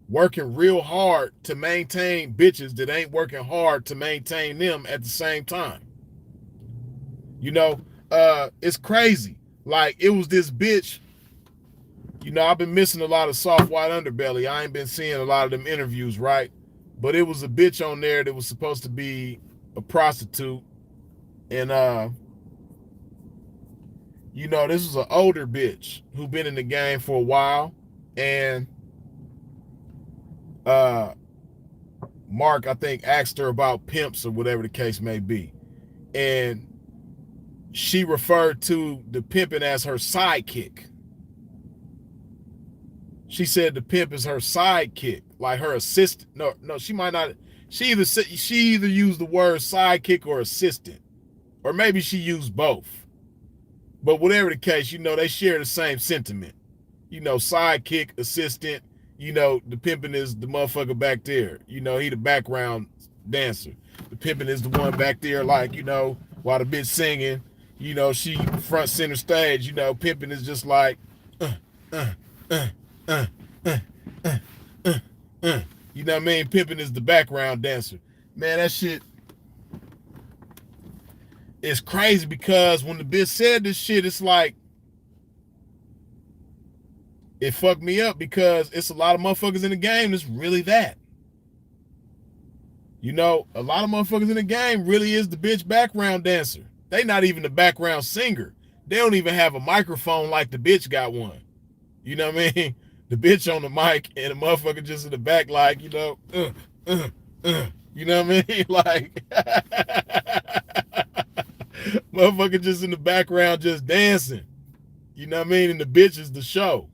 working real hard to maintain bitches that ain't working hard to maintain them at the same time. You know, it's crazy. Like, it was this bitch, you know, I've been missing a lot of soft white underbelly. I ain't been seeing a lot of them interviews, right? But it was a bitch on there that was supposed to be a prostitute. And, you know, this was an older bitch who been in the game for a while. And Mark, I think, asked her about pimps or whatever the case may be. And she referred to the pimping as her sidekick. She said the pimp is her sidekick, like her assistant. No, she might not. She either used the word sidekick or assistant, or maybe she used both. But whatever the case, you know, they share the same sentiment. You know, sidekick, assistant. You know, the pimping is the motherfucker back there. You know, he the background dancer. The pimping is the one back there, like, you know, while the bitch singing. You know, she front center stage. You know, pimping is just like, uh, uh, uh. You know what I mean? Pimping is the background dancer. Man, that shit is crazy because when the bitch said this shit, it's like, it fucked me up because it's a lot of motherfuckers in the game that's really that. You know, a lot of motherfuckers in the game really is the bitch background dancer. They not even the background singer. They don't even have a microphone like the bitch got one. You know what I mean? The bitch on the mic and the motherfucker just in the back, like, you know, you know what I mean? Like, motherfucker just in the background just dancing. You know what I mean? And the bitch is the show.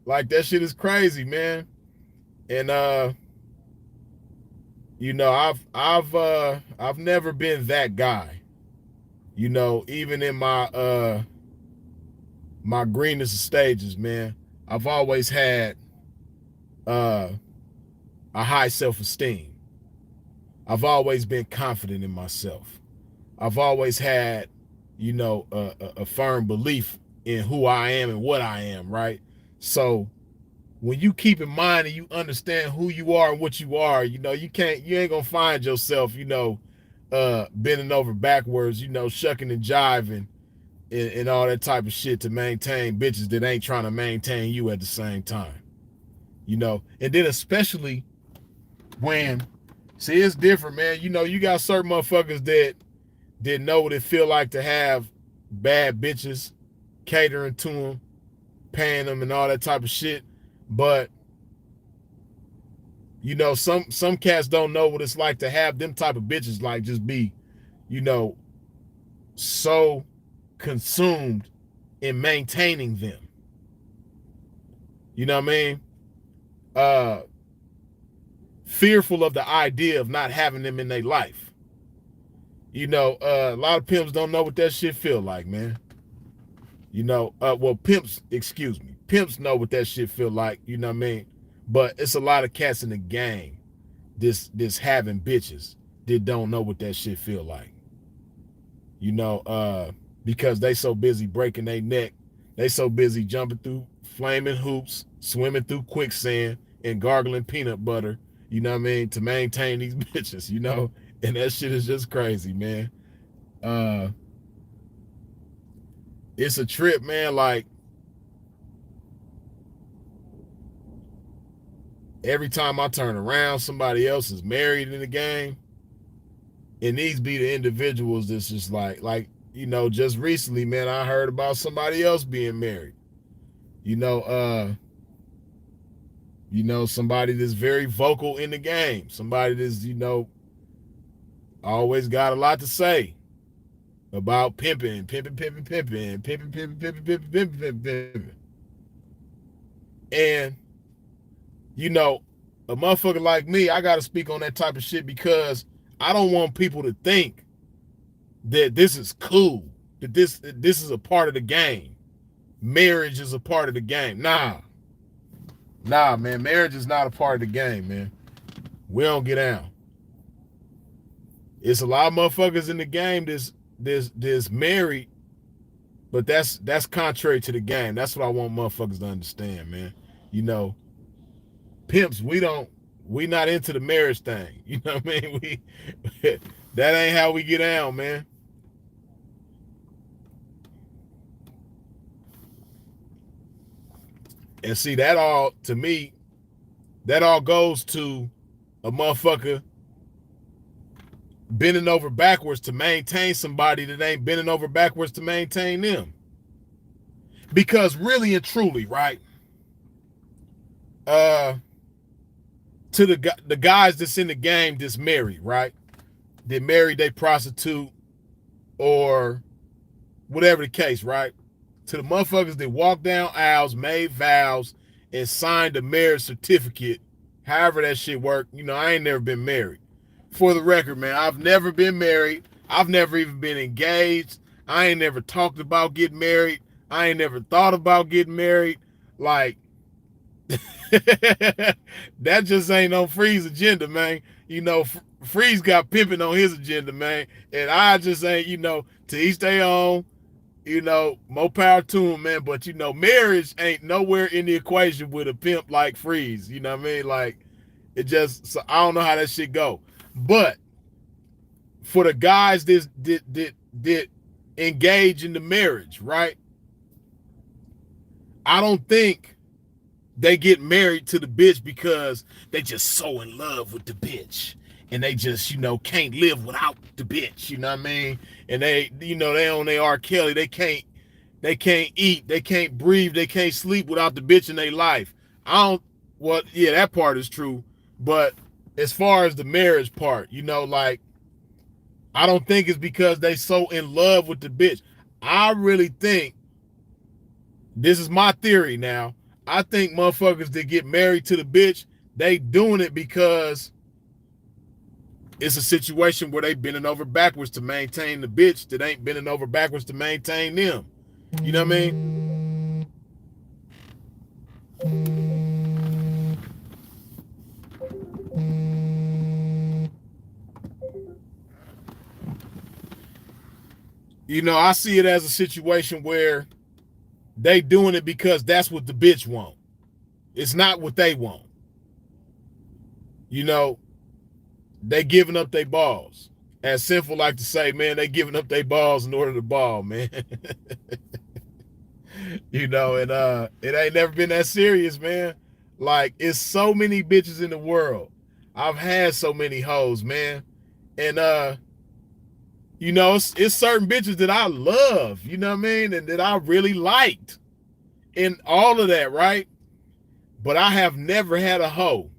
Like, that shit is crazy, man. And you know, I've never been that guy. You know, even in my my greenest of stages, man. I've always had a high self-esteem. I've always been confident in myself. I've always had, you know, a firm belief in who I am and what I am, right? So when you keep in mind and you understand who you are and what you are, you know, you ain't gonna find yourself, you know, bending over backwards, you know, shucking and jiving and all that type of shit to maintain bitches that ain't trying to maintain you at the same time. You know, and then especially when, see, it's different, man. You know, you got certain motherfuckers that know what it feel like to have bad bitches catering to them, paying them and all that type of shit. But, you know, some cats don't know what it's like to have them type of bitches, like, just be, you know, so consumed in maintaining them. You know what I mean? Fearful of the idea of not having them in their life. You know, a lot of pimps don't know what that shit feel like, man. You know, well, pimps know what that shit feel like, you know what I mean? But it's a lot of cats in the game this having bitches that don't know what that shit feel like. You know, because they so busy breaking their neck, they so busy jumping through flaming hoops, swimming through quicksand, and gargling peanut butter, you know what I mean, to maintain these bitches, you know? And that shit is just crazy, man. It's a trip, man. Like, every time I turn around, somebody else is married in the game. And these be the individuals that's just like, you know, just recently, man, I heard about somebody else being married. You know, somebody that's very vocal in the game. Somebody that's, you know, always got a lot to say. about pimping. And, you know, a motherfucker like me, I got to speak on that type of shit because I don't want people to think that this is cool, that this is a part of the game. Marriage is a part of the game. Nah, man, marriage is not a part of the game, man. We don't get down. It's a lot of motherfuckers in the game that's married, but that's contrary to the game. That's what I want motherfuckers to understand, man. You know, pimps, we not into the marriage thing. You know what I mean? That ain't how we get down, man. And see, that all, to me, that all goes to a motherfucker bending over backwards to maintain somebody that ain't bending over backwards to maintain them. Because really and truly, right? To the guys that's in the game that's married, right? They married, they prostitute, or whatever the case, right? To the motherfuckers that walked down aisles, made vows, and signed a marriage certificate, however that shit worked. You know, I ain't never been married. For the record, man, I've never been married. I've never even been engaged. I ain't never talked about getting married. I ain't never thought about getting married. Like, that just ain't on Free's agenda, man. You know, Free's got pimping on his agenda, man. And I just ain't, you know, to each their own, you know, more power to him, man. But, you know, marriage ain't nowhere in the equation with a pimp like Freeze. You know what I mean? Like, it just, so I don't know how that shit go. But for the guys that engage in the marriage, right? I don't think they get married to the bitch because they just so in love with the bitch. And they just, you know, can't live without the bitch, you know what I mean? And they, you know, they on their R. Kelly, they can't eat, they can't breathe, they can't sleep without the bitch in their life. Yeah, that part is true. But as far as the marriage part, you know, like, I don't think it's because they so in love with the bitch. I really think, this is my theory now, I think motherfuckers that get married to the bitch, they doing it because it's a situation where they bending over backwards to maintain the bitch that ain't bending over backwards to maintain them. You know what I mean? You know, I see it as a situation where they doing it because that's what the bitch want. It's not what they want. You know, they giving up their balls. As Sinful like to say, man, they giving up their balls in order to ball, man. You know, and it ain't never been that serious, man. Like, it's so many bitches in the world. I've had so many hoes, man. And you know, it's certain bitches that I love, you know what I mean? And that I really liked. And all of that, right? But I have never had a hoe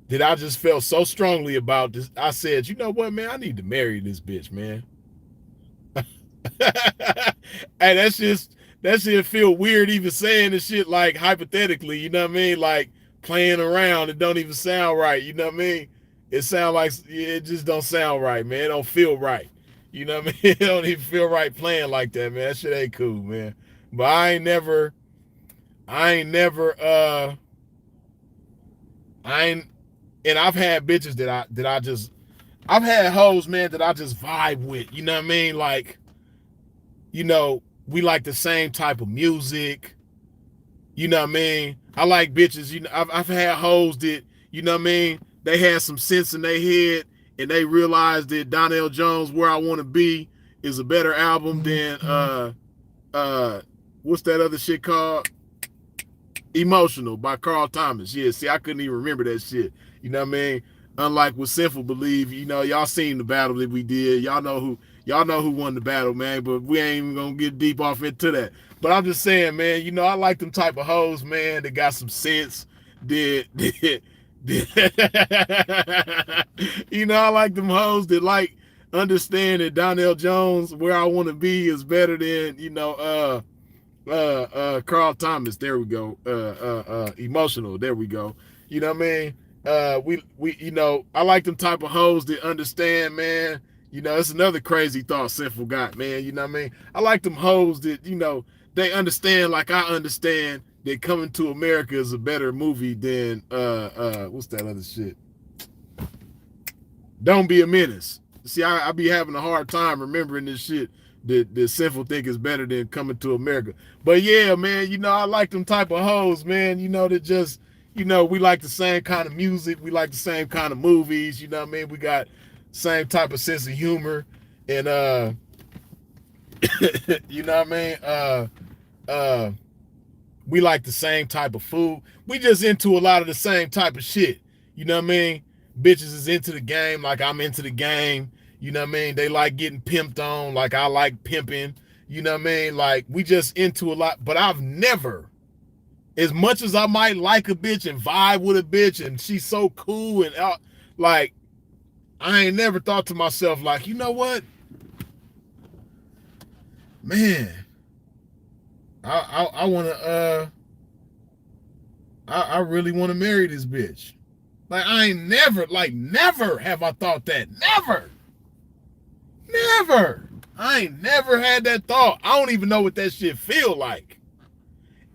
that I just felt so strongly about this. I said, you know what, man? I need to marry this bitch, man. Hey, that shit feel weird even saying this shit, like, hypothetically, you know what I mean? Like, playing around, it don't even sound right, you know what I mean? It sound like, it just don't sound right, man. It don't feel right. You know what I mean? It don't even feel right playing like that, man. That shit ain't cool, man. But I ain't never, and I've had bitches I've had hoes, man, that I just vibe with, you know what I mean? Like, you know, we like the same type of music, you know what I mean? I like bitches, you know, I've had hoes that, you know what I mean? They had some sense in their head and they realized that Donnell Jones' Where I Want to Be is a better album than, what's that other shit called? Emotional by Carl Thomas. Yeah, see, I couldn't even remember that shit. You know what I mean? Unlike what Sinful believe, you know, y'all seen the battle that we did. Y'all know who won the battle, man, but we ain't even gonna get deep off into that. But I'm just saying, man, you know, I like them type of hoes, man, that got some sense. You know, I like them hoes that like understand that Donnell Jones, Where I Want to Be, is better than, Carl Thomas. There we go. Emotional. There we go. You know what I mean? I like them type of hoes that understand, man. It's another crazy thought Sinful got, man. You know what I mean? I like them hoes that, they understand like I understand that Coming to America is a better movie than what's that other shit? Don't Be a Menace. See, I be having a hard time remembering this shit that Sinful think is better than Coming to America. But yeah, man, I like them type of hoes, man, that just, we like the same kind of music. We like the same kind of movies. You know what I mean? We got same type of sense of humor. And, you know what I mean? We like the same type of food. We just into a lot of the same type of shit. You know what I mean? Bitches is into the game like I'm into the game. You know what I mean? They like getting pimped on like I like pimping. You know what I mean? Like, we just into a lot. But I've never, as much as I might like a bitch and vibe with a bitch and she's so cool and like, I ain't never thought to myself like, you know what? Man, I want to, I really want to marry this bitch. Like, I ain't never have I thought that. Never. I ain't never had that thought. I don't even know what that shit feel like.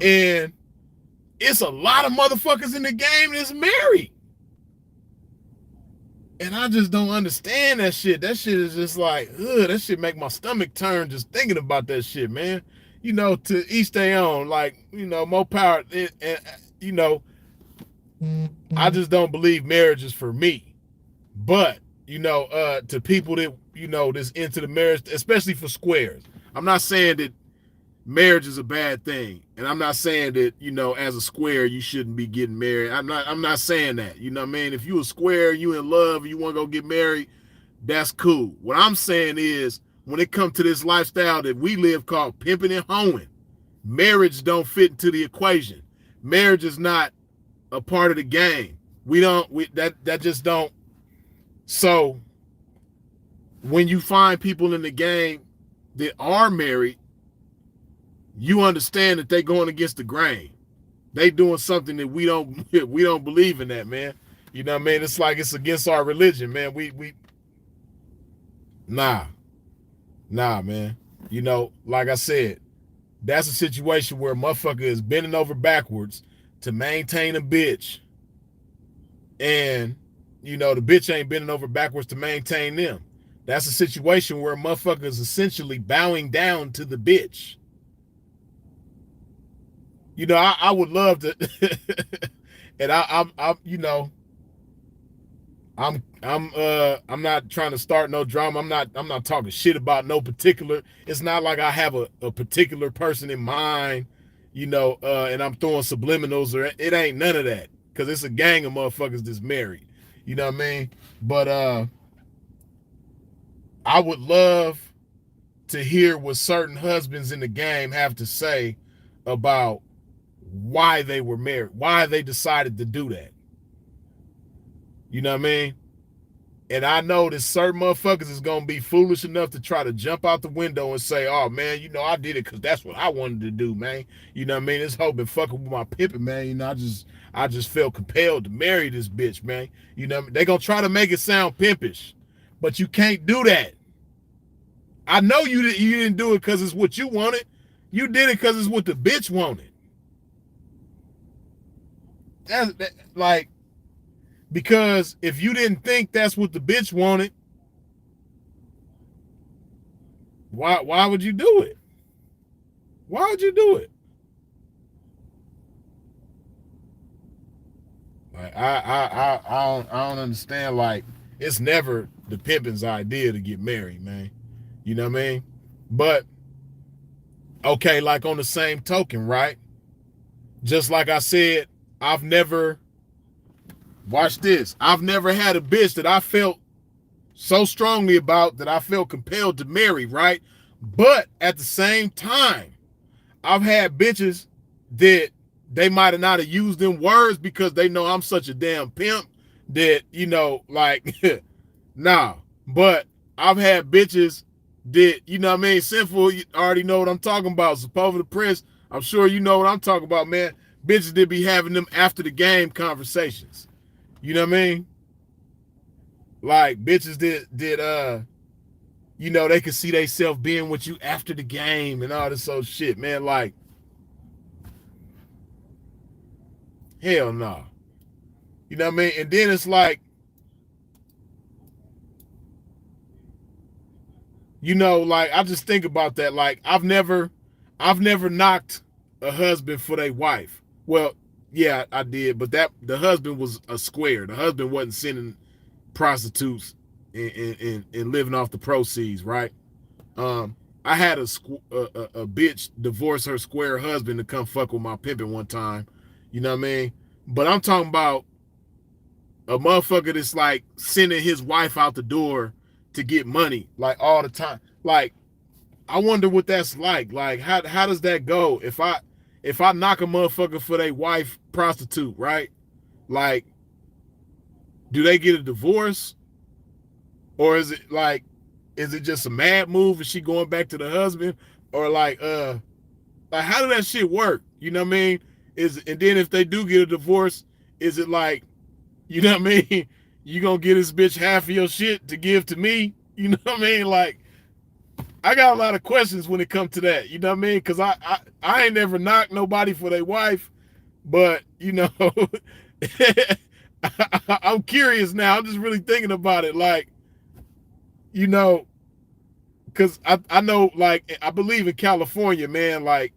And it's a lot of motherfuckers in the game that's married. And I just don't understand that shit. That shit is just like, ugh, that shit make my stomach turn just thinking about that shit, man. To each their own. Like, more power. I just don't believe marriage is for me. But, to people that, that's into the marriage, especially for squares. I'm not saying that marriage is a bad thing. And I'm not saying that, as a square, you shouldn't be getting married. I'm not saying that. You know what I mean? If you a square, you in love, you want to go get married, that's cool. What I'm saying is, when it comes to this lifestyle that we live called pimping and hoeing, marriage don't fit into the equation. Marriage is not a part of the game. That just don't. So when you find people in the game that are married, you understand that they going against the grain. They doing something that we don't believe in that, man. You know what I mean? It's like it's against our religion, man. Nah, man. Like I said, that's a situation where a motherfucker is bending over backwards to maintain a bitch. And, the bitch ain't bending over backwards to maintain them. That's a situation where a motherfucker is essentially bowing down to the bitch. I would love to, and I'm not trying to start no drama. I'm not talking shit about no particular. It's not like I have a particular person in mind, and I'm throwing subliminals or it ain't none of that. Cause it's a gang of motherfuckers that's married. You know what I mean? But I would love to hear what certain husbands in the game have to say about why they were married, why they decided to do that. You know what I mean? And I know that certain motherfuckers is going to be foolish enough to try to jump out the window and say, oh, man, I did it because that's what I wanted to do, man. You know what I mean? This hoe been fucking with my pimping, man. I just felt compelled to marry this bitch, man. You know what I mean? They going to try to make it sound pimpish, but you can't do that. I know you didn't do it because it's what you wanted. You did it because it's what the bitch wanted. Because if you didn't think that's what the bitch wanted, why would you do it? Why would you do it? Like, I don't understand. Like, it's never the pimping's idea to get married, man. You know what I mean? But okay, like on the same token, right? Just like I said, I've never had a bitch that I felt so strongly about that I felt compelled to marry, right? But at the same time, I've had bitches that they might have not have used them words because they know I'm such a damn pimp that, like, nah. But I've had bitches that, you know what I mean, sinful, you already know what I'm talking about. Supposed the Prince, I'm sure you know what I'm talking about, man. Bitches that be having them after the game conversations. You know what I mean? Like bitches that you know, they could see themselves being with you after the game and all this old shit, man. Like, hell no. Nah. You know what I mean? And then it's like, you know, like I just think about that. Like I've never knocked a husband for their wife. Well, yeah, I did, but that the husband was a square. The husband wasn't sending prostitutes and living off the proceeds, right? Um, I had a bitch divorce her square husband to come fuck with my pimpin' one time. You know what I mean? But I'm talking about a motherfucker that's like sending his wife out the door to get money like all the time. Like I wonder what that's like. Like how does that go? If I knock a motherfucker for their wife prostitute, right? Like, do they get a divorce? Or is it just a mad move? Is she going back to the husband? Or like how does that shit work? You know what I mean? And then if they do get a divorce, is it like, you know what I mean? You gonna get this bitch half of your shit to give to me? You know what I mean? Like, I got a lot of questions when it comes to that. You know what I mean? Because I ain't never knocked nobody for their wife, but you know, I'm curious now. I'm just really thinking about it. Like, you know, because I know, like, I believe in California, man. Like,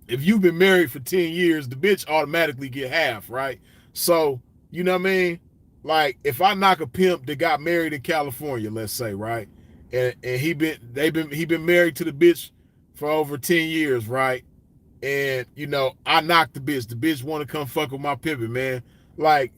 if you've been married for 10 years, the bitch automatically get half, right? So, you know what I mean? Like, if I knock a pimp that got married in California, let's say, right? And he been married to the bitch for over 10 years, right? And you know, I knocked the bitch. The bitch wanna come fuck with my pimpin', man. Like,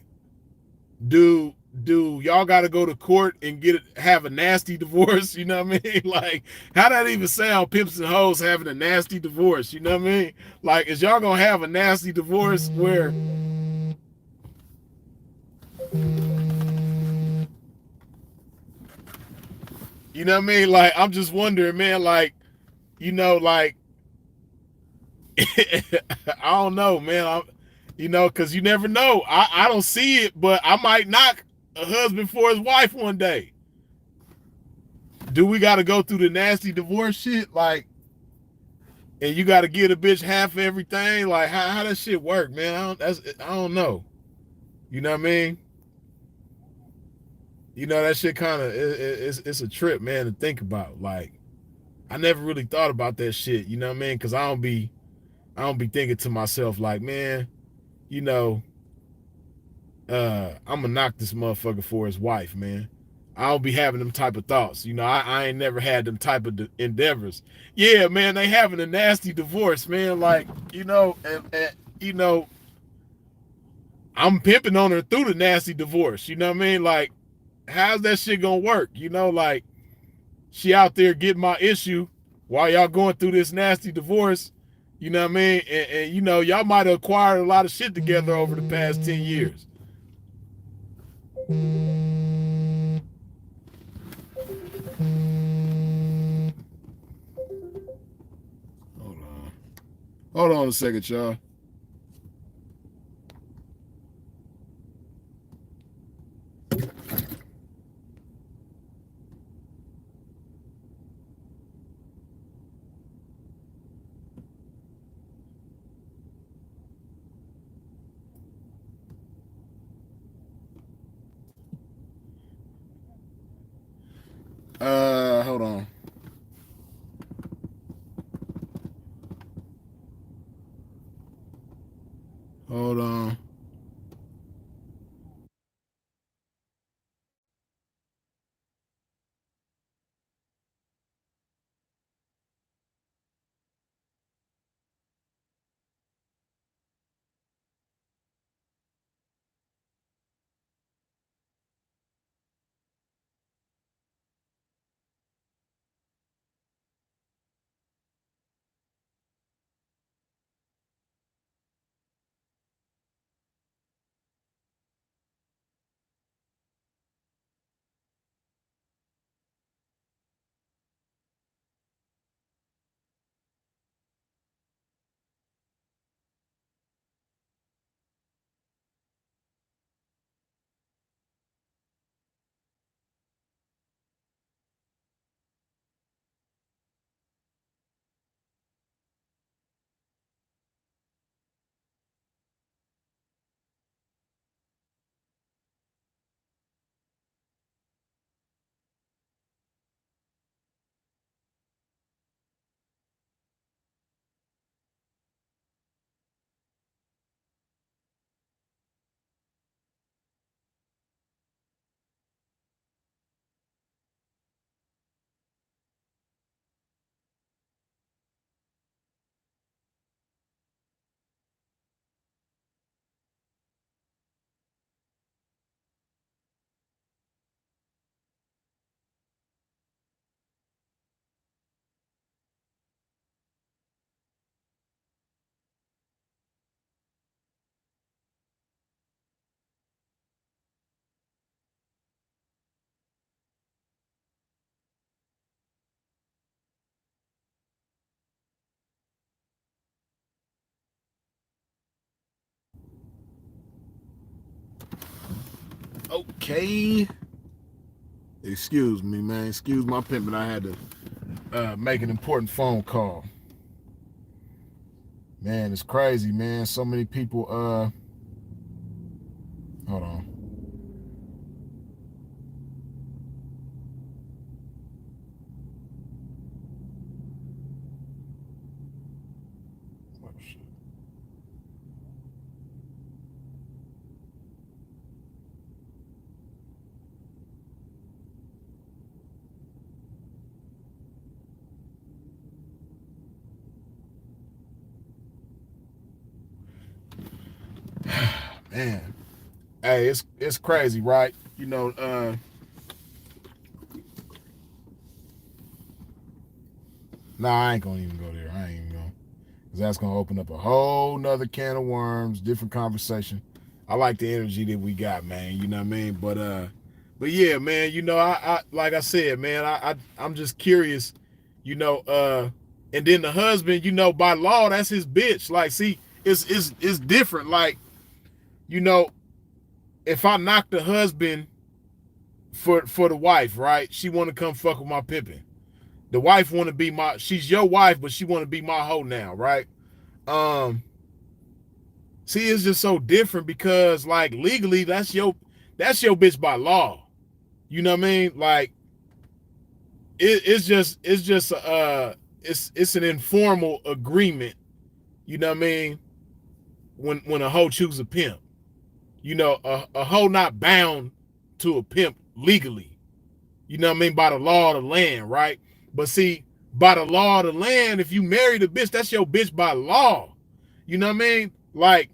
do y'all gotta go to court and have a nasty divorce? You know what I mean? Like, how that even sound, pimps and hoes having a nasty divorce? You know what I mean? Like, is y'all gonna have a nasty divorce where, you know what I mean? Like, I'm just wondering, man, like, you know, like, I don't know, man. You know, because you never know. I don't see it, but I might knock a husband for his wife one day. Do we got to go through the nasty divorce shit? Like, and you got to give a bitch half of everything? Like, how that shit work, man? I don't know. You know what I mean? You know, that shit kind of, it's a trip, man, to think about. Like, I never really thought about that shit, you know what I mean? Because I don't be thinking to myself, like, man, you know, I'm gonna knock this motherfucker for his wife, man. I don't be having them type of thoughts. You know, I ain't never had them type of endeavors. Yeah, man, they having a nasty divorce, man. Like, you know, and you know, I'm pimping on her through the nasty divorce. You know what I mean? Like, how's that shit gonna work? You know, like, she out there getting my issue while y'all going through this nasty divorce. You know what I mean? And you know, y'all might have acquired a lot of shit together over the past 10 years. Hold on. Hold on a second, y'all. Hold on. Hold on. Okay. Excuse me, man. Excuse my pimping. I had to make an important phone call. Man, it's crazy, man. So many people, hold on. Oh, shit. Man, hey, it's crazy, right? You know, I ain't gonna even go there. I ain't even gonna, because that's gonna open up a whole nother can of worms, different conversation. I like the energy that we got, man. You know what I mean? But yeah, man. You know, I like I said, man. I'm just curious. You know, and then the husband, you know, by law, that's his bitch. Like, see, it's different. Like, you know, if I knock the husband for the wife, right? She want to come fuck with my pimpin'. The wife want to be she's your wife, but she want to be my hoe now, right? Um, See, it's just so different because like legally, that's your bitch by law. You know what I mean? Like it's an informal agreement. You know what I mean? When a hoe chooses a pimp, you know, a hoe not bound to a pimp legally. You know what I mean? By the law of the land, right? But see, by the law of the land, if you marry the bitch, that's your bitch by law. You know what I mean? Like,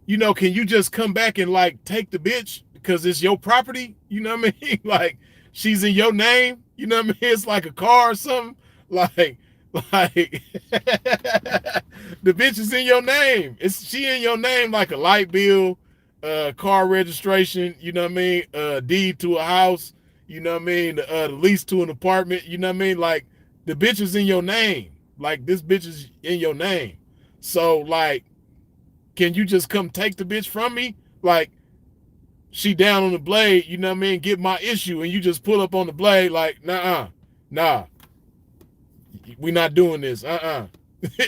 you know, can you just come back and like take the bitch because it's your property? You know what I mean? Like, she's in your name. You know what I mean? It's like a car or something. Like the bitch is in your name. She in your name like a light bill, car registration. You know what I mean? Deed to a house. You know what I mean? The lease to an apartment. You know what I mean? Like the bitch is in your name. Like this bitch is in your name. So like, can you just come take the bitch from me? Like, she down on the blade, you know what I mean? Get my issue, and you just pull up on the blade like, nah, we not doing this, and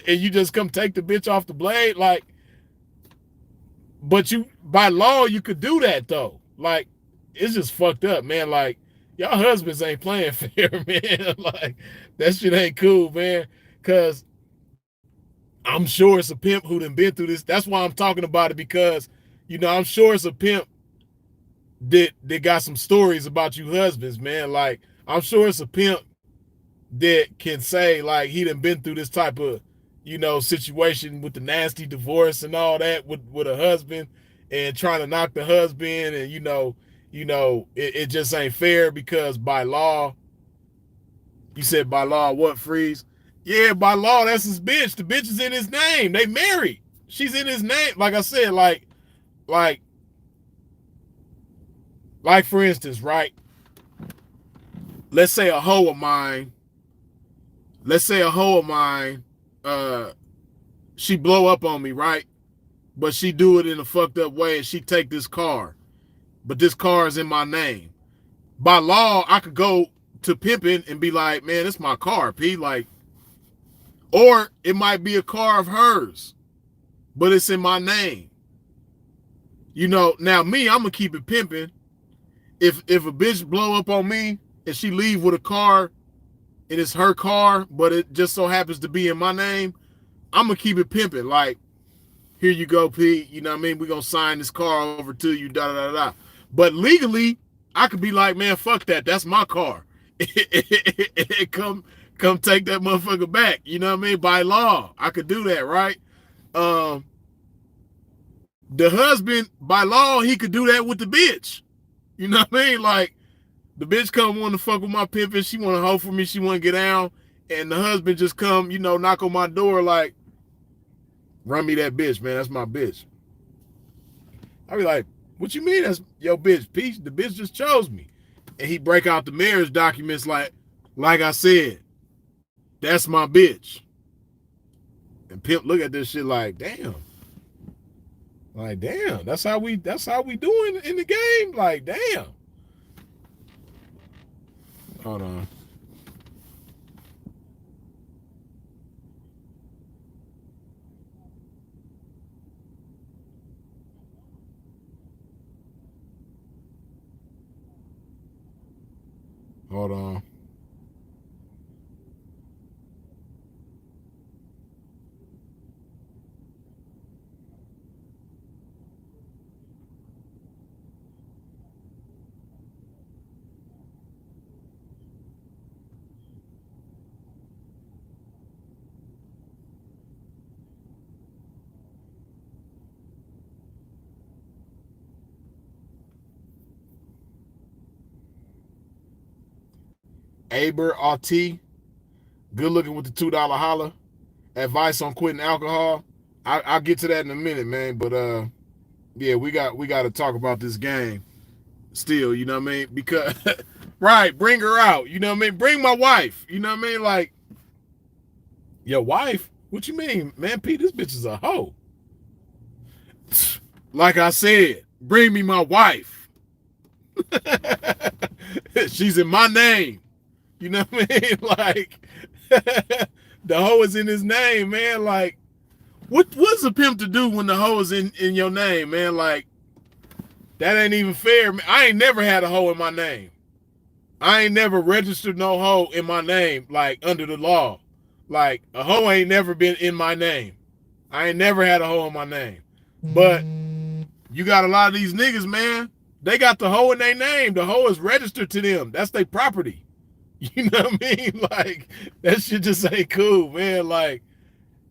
you just come take the bitch off the blade, like, but you, by law, you could do that, though. Like, it's just fucked up, man. Like, y'all husbands ain't playing fair, man. Like, that shit ain't cool, man, because I'm sure it's a pimp who done been through this. That's why I'm talking about it, because, you know, I'm sure it's a pimp that got some stories about you husbands, man. Like, I'm sure it's a pimp that can say, like, he done been through this type of, you know, situation with the nasty divorce and all that with a husband and trying to knock the husband, and, it just ain't fair because by law, you said by law, what, Freeze? Yeah, by law, that's his bitch. The bitch is in his name. They married. She's in his name. Like I said, like for instance, right? Let's say a hoe of mine. She blow up on me, right? But she do it in a fucked up way, and she take this car, but this car is in my name. By law, I could go to pimping and be like, man, it's my car, P. Like, or it might be a car of hers, but it's in my name. You know, now me, I'm gonna keep it pimping. If a bitch blow up on me and she leave with a car and it's her car, but it just so happens to be in my name, I'm gonna keep it pimping. Like, here you go, P. You know what I mean? We're gonna sign this car over to you, da da da da. But legally, I could be like, man, fuck that. That's my car. Come take that motherfucker back. You know what I mean? By law, I could do that, right? The husband, by law, he could do that with the bitch. You know what I mean? Like, the bitch come want to fuck with my pimpin', she want to hoe for me, she want to get down, and the husband just come, you know, knock on my door like, run me that bitch, man, that's my bitch. I be like, what you mean that's your bitch, Peach? The bitch just chose me. And he break out the marriage documents like I said, that's my bitch. And Pimp look at this shit like, damn, Like, damn, that's how we doing in the game. Like, damn. Hold on. Hold on. Aber RT, good looking with the $2 holler. Advice on quitting alcohol. I'll get to that in a minute, man. But yeah, we got to talk about this game still. You know what I mean? Because right, bring her out. You know what I mean? Bring my wife. You know what I mean? Like, your wife? What you mean, man? Pete, this bitch is a hoe. Like I said, bring me my wife. She's in my name. You know what I mean? Like, the hoe is in his name, man. Like, what's a pimp to do when the hoe is in your name, man? Like, that ain't even fair. I ain't never had a hoe in my name. I ain't never registered no hoe in my name, like, under the law. Like, a hoe ain't never been in my name. I ain't never had a hoe in my name. But you got a lot of these niggas, man. They got the hoe in their name. The hoe is registered to them. That's their property. You know what I mean? Like, that shit just ain't cool, man. Like,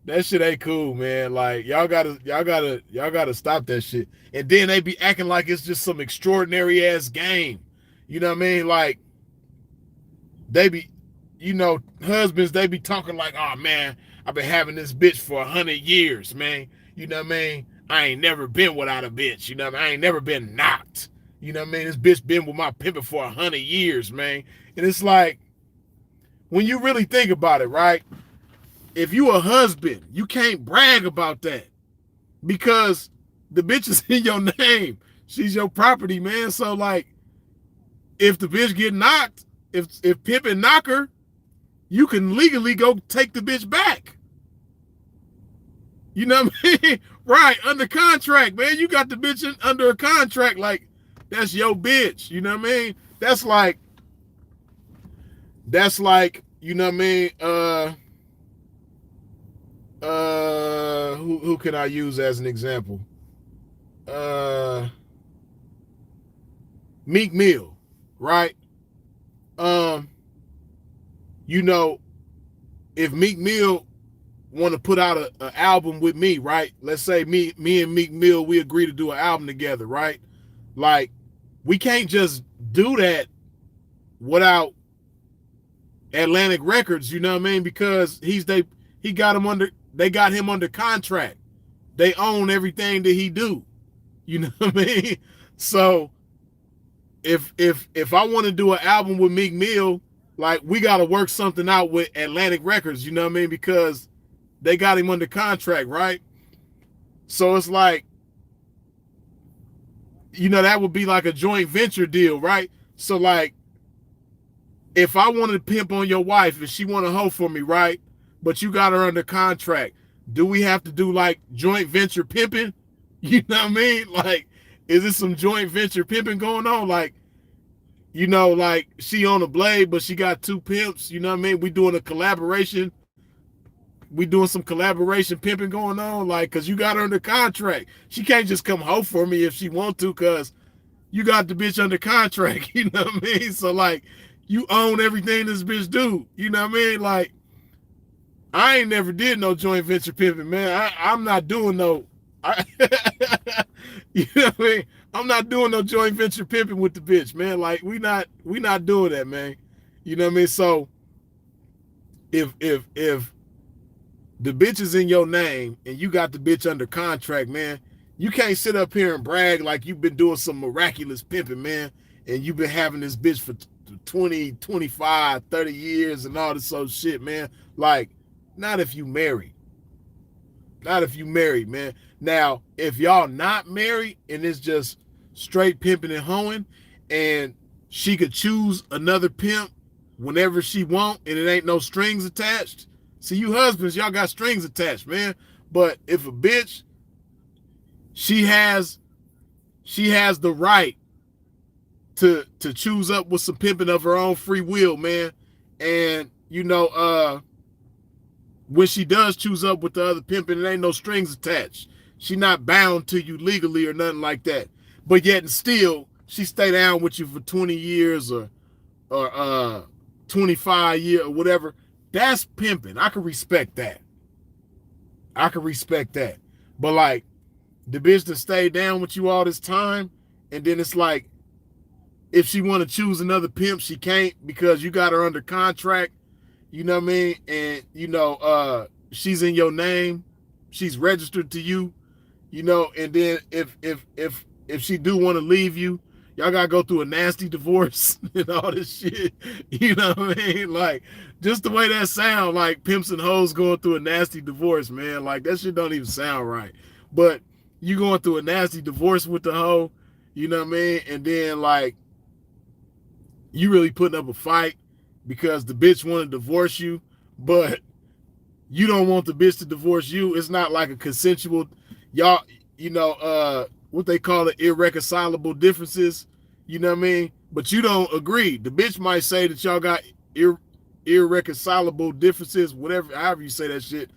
that shit ain't cool, man. Like, y'all gotta stop that shit. And then they be acting like it's just some extraordinary ass game. You know what I mean? Like, they be, you know, husbands, they be talking like, oh man, I've been having this bitch for 100 years, man. You know what I mean? I ain't never been without a bitch. You know what I mean? I ain't never been knocked. You know what I mean? This bitch been with my pimping for 100 years, man. And it's like, when you really think about it, right? If you a husband, you can't brag about that because the bitch is in your name. She's your property, man. So like, if the bitch get knocked, if pimping knock her, you can legally go take the bitch back. You know what I mean? Right, under contract, man. You got the bitch under a contract, like, that's your bitch. You know what I mean? That's like, you know what I mean? Who can I use as an example? Meek Mill, right? You know, if Meek Mill want to put out an album with me, right? Let's say me and Meek Mill, we agree to do an album together, right? Like, we can't just do that without Atlantic Records, you know what I mean? Because they got him under contract. They own everything that he do. You know what I mean? So if I want to do an album with Meek Mill, like, we got to work something out with Atlantic Records, you know what I mean? Because they got him under contract, right? So it's like, you know, that would be like a joint venture deal, right? So like, if I wanted to pimp on your wife and she want to hoe for me, right? But you got her under contract, do we have to do like joint venture pimping? You know what I mean? Like, is this some joint venture pimping going on? Like, you know, like, she on a blade, but she got two pimps. You know what I mean? We doing a collaboration. We doing some collaboration pimping going on, like, because you got her under contract. She can't just come hoe for me if she want to, because you got the bitch under contract. You know what I mean? So, like, you own everything this bitch do. You know what I mean? Like, I ain't never did no joint venture pimping, man. I'm not doing no, you know what I mean? I'm not doing no joint venture pimping with the bitch, man. Like, we not doing that, man. You know what I mean? So if the bitch is in your name and you got the bitch under contract, man, you can't sit up here and brag like you've been doing some miraculous pimping, man, and you've been having this bitch for 20, 25, 30 years and all this other shit, man. Like, not if you married. Not if you married, man. Now, if y'all not married and it's just straight pimping and hoeing, and she could choose another pimp whenever she want, and it ain't no strings attached. See, you husbands, y'all got strings attached, man. But if a bitch, she has the right to choose up with some pimping of her own free will, man. And when she does choose up with the other pimping, it ain't no strings attached. She not bound to you legally or nothing like that. But yet and still, she stay down with you for 20 years or 25 years or whatever. That's pimping. I can respect that. But like the bitch that stayed down with you all this time, and then it's like, if she want to choose another pimp, she can't because you got her under contract. You know what I mean? And she's in your name, she's registered to you. And then if she do want to leave you, y'all gotta go through a nasty divorce and all this shit. You know what I mean? Like, just the way that sound, like pimps and hoes going through a nasty divorce, man. Like, that shit don't even sound right. But you going through a nasty divorce with the hoe, you know what I mean? And then like, you really putting up a fight because the bitch want to divorce you, but you don't want the bitch to divorce you. It's not like a consensual, y'all, what they call it, irreconcilable differences. You know what I mean? But you don't agree. The bitch might say that y'all got irreconcilable differences, whatever, however you say that shit.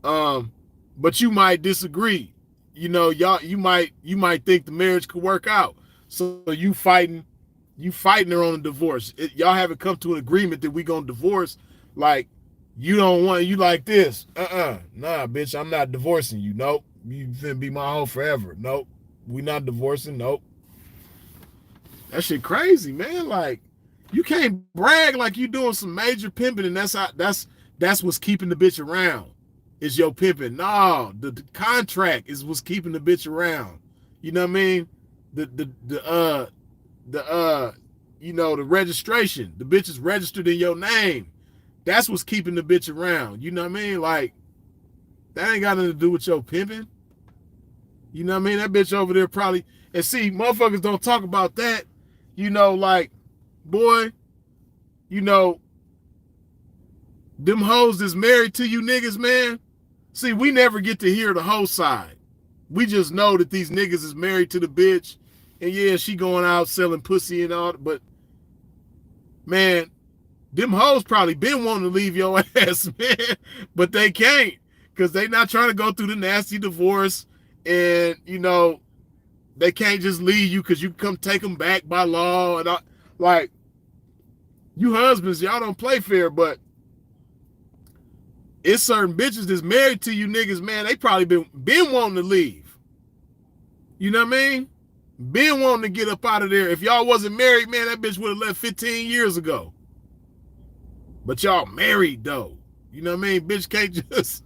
But you might disagree. You might think the marriage could work out. So you fighting her on a divorce. Y'all haven't come to an agreement that we gonna divorce. Like, you don't want, you like this. Nah, bitch, I'm not divorcing you. Nope. You finna be my hoe forever. Nope. We not divorcing. Nope. That shit crazy, man. Like, you can't brag like you doing some major pimping, and that's what's keeping the bitch around. Is your pimping. No, the contract is what's keeping the bitch around. You know what I mean? The registration. The bitch is registered in your name. That's what's keeping the bitch around. You know what I mean? Like, that ain't got nothing to do with your pimping. You know what I mean? That bitch over there probably, and see, motherfuckers don't talk about that. Like, boy, them hoes that's married to you niggas, man. See, we never get to hear the hoe side. We just know that these niggas is married to the bitch, and yeah, she going out selling pussy and all, but man, them hoes probably been wanting to leave your ass, man, but they can't because they not trying to go through the nasty divorce, and they can't just leave you because you come take them back by law and all. Like, you husbands, y'all don't play fair, but it's certain bitches that's married to you niggas, man, they probably been wanting to leave. You know what I mean? Been wanting to get up out of there. If y'all wasn't married, man, that bitch would have left 15 years ago. But y'all married though. You know what I mean? Bitch can't just,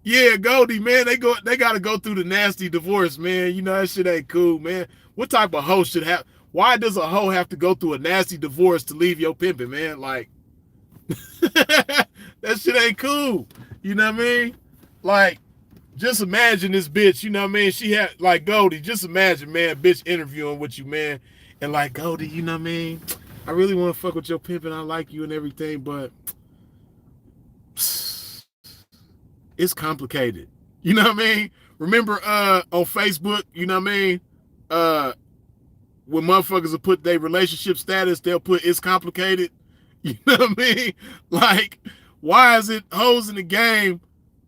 yeah, Goldie, man, they gotta go through the nasty divorce, man. That shit ain't cool, man. What type of hoe should have, why does a hoe have to go through a nasty divorce to leave your pimping, man? Like, that shit ain't cool. You know what I mean? Like, just imagine this bitch, you know what I mean? She had, like, Goldie, just imagine, man, bitch interviewing with you, man. And like, Goldie, you know what I mean? I really want to fuck with your pimping. I like you and everything, but it's complicated. You know what I mean? Remember on Facebook, you know what I mean? When motherfuckers will put their relationship status, they'll put it's complicated. You know what I mean? Like, why is it hoes in the game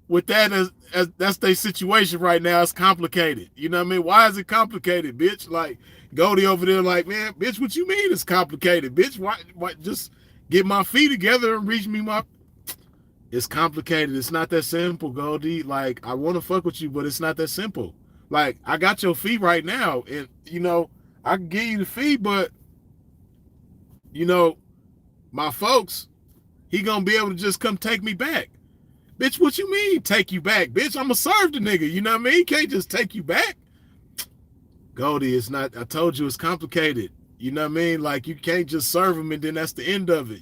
with that as that's their situation right now? It's complicated. You know what I mean? Why is it complicated, bitch? Like, Goldie over there like, man, bitch, what you mean it's complicated? Bitch, why just get my feet together and reach me my... It's complicated. It's not that simple, Goldie. Like, I want to fuck with you, but it's not that simple. Like, I got your feet right now, and, I can give you the fee, but, my folks, he gonna be able to just come take me back. Bitch, what you mean take you back? Bitch, I'ma serve the nigga, you know what I mean? He can't just take you back. Goldie, it's not, I told you it's complicated. You know what I mean? Like, you can't just serve him and then that's the end of it,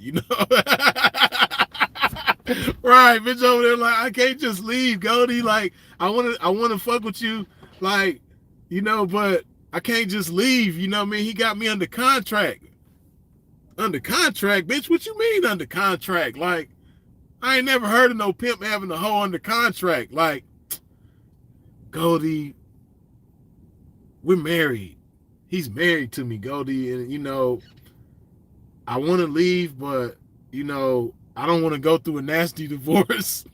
Right, bitch over there like I can't just leave, Goldie. Like I wanna fuck with you, like, but I can't just leave, you know what I mean? He got me under contract. Under contract, bitch? What you mean under contract? Like, I ain't never heard of no pimp having a hoe under contract. Like, Goldie, we're married. He's married to me, Goldie, and I wanna leave, but I don't want to go through a nasty divorce.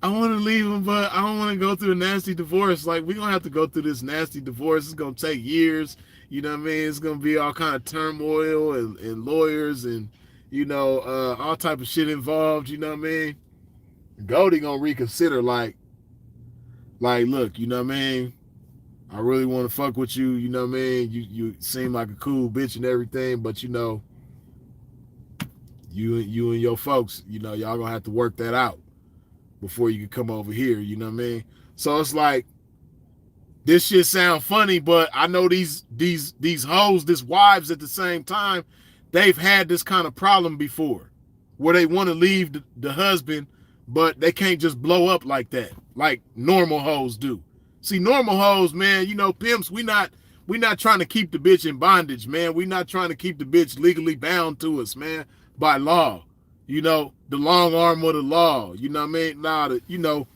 I want to leave him, but I don't want to go through a nasty divorce. Like, we're going to have to go through this nasty divorce. It's going to take years. You know what I mean? It's going to be all kind of turmoil and lawyers and, all type of shit involved. You know what I mean? Goldie going to reconsider, look, you know what I mean? I really want to fuck with you. You know what I mean? You seem like a cool bitch and everything, but, you and your folks, y'all going to have to work that out before you can come over here, you know what I mean? So it's like, this shit sound funny, but I know these hoes, these wives at the same time, they've had this kind of problem before, where they want to leave the husband, but they can't just blow up like that, like normal hoes do. See, normal hoes, man, pimps, we not trying to keep the bitch in bondage, man. We not trying to keep the bitch legally bound to us, man, by law. The long arm of the law. You know what I mean? Now,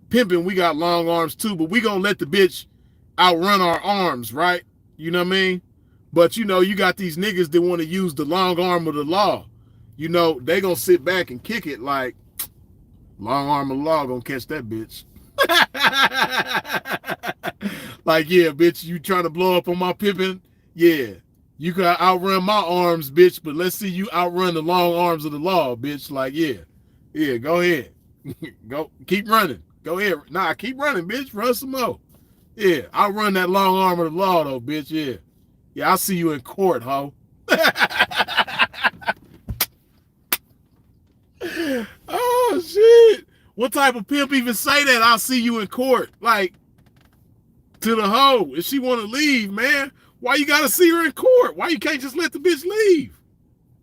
pimping, we got long arms too, but we gonna let the bitch outrun our arms, right? You know what I mean? But you got these niggas that want to use the long arm of the law. They gonna sit back and kick it like, long arm of the law gonna catch that bitch. Like, yeah, bitch, you trying to blow up on my pimping? Yeah. You can outrun my arms, bitch, but let's see you outrun the long arms of the law, bitch. Like, yeah, go ahead. Go, keep running. Go ahead. Nah, keep running, bitch. Run some more. Yeah, outrun that long arm of the law, though, bitch. Yeah. Yeah, I'll see you in court, ho. Oh, shit. What type of pimp even say that? I'll see you in court. Like, to the hoe. If she want to leave, man, why you got to see her in court? Why you can't just let the bitch leave?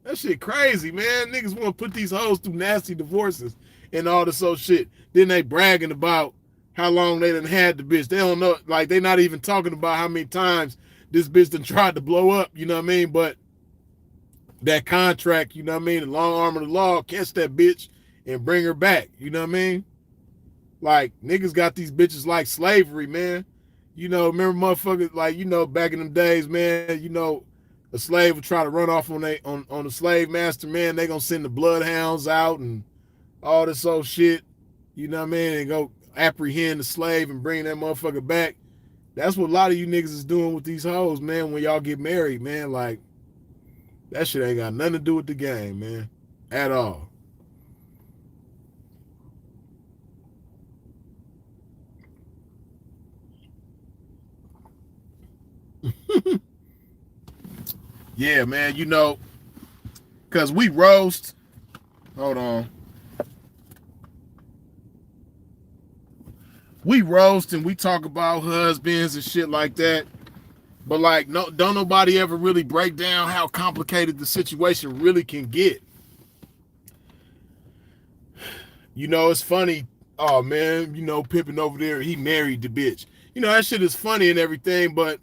That shit crazy, man. Niggas want to put these hoes through nasty divorces and all this old shit. Then they bragging about how long they done had the bitch. They don't know, like, they not even talking about how many times this bitch done tried to blow up, you know what I mean? But that contract, you know what I mean? The long arm of the law, catch that bitch and bring her back, you know what I mean? Like, niggas got these bitches like slavery, man. Remember motherfuckers, like, back in them days, man, a slave would try to run off on the slave master, man. They gonna send the bloodhounds out and all this old shit, you know what I mean, and go apprehend the slave and bring that motherfucker back. That's what a lot of you niggas is doing with these hoes, man, when y'all get married, man. Like, that shit ain't got nothing to do with the game, man, at all. Yeah, man, because we roast. Hold on. We roast and we talk about husbands and shit like that. But, like, no, don't nobody ever really break down how complicated the situation really can get. It's funny. Oh, man, pimping over there, he married the bitch. That shit is funny and everything, but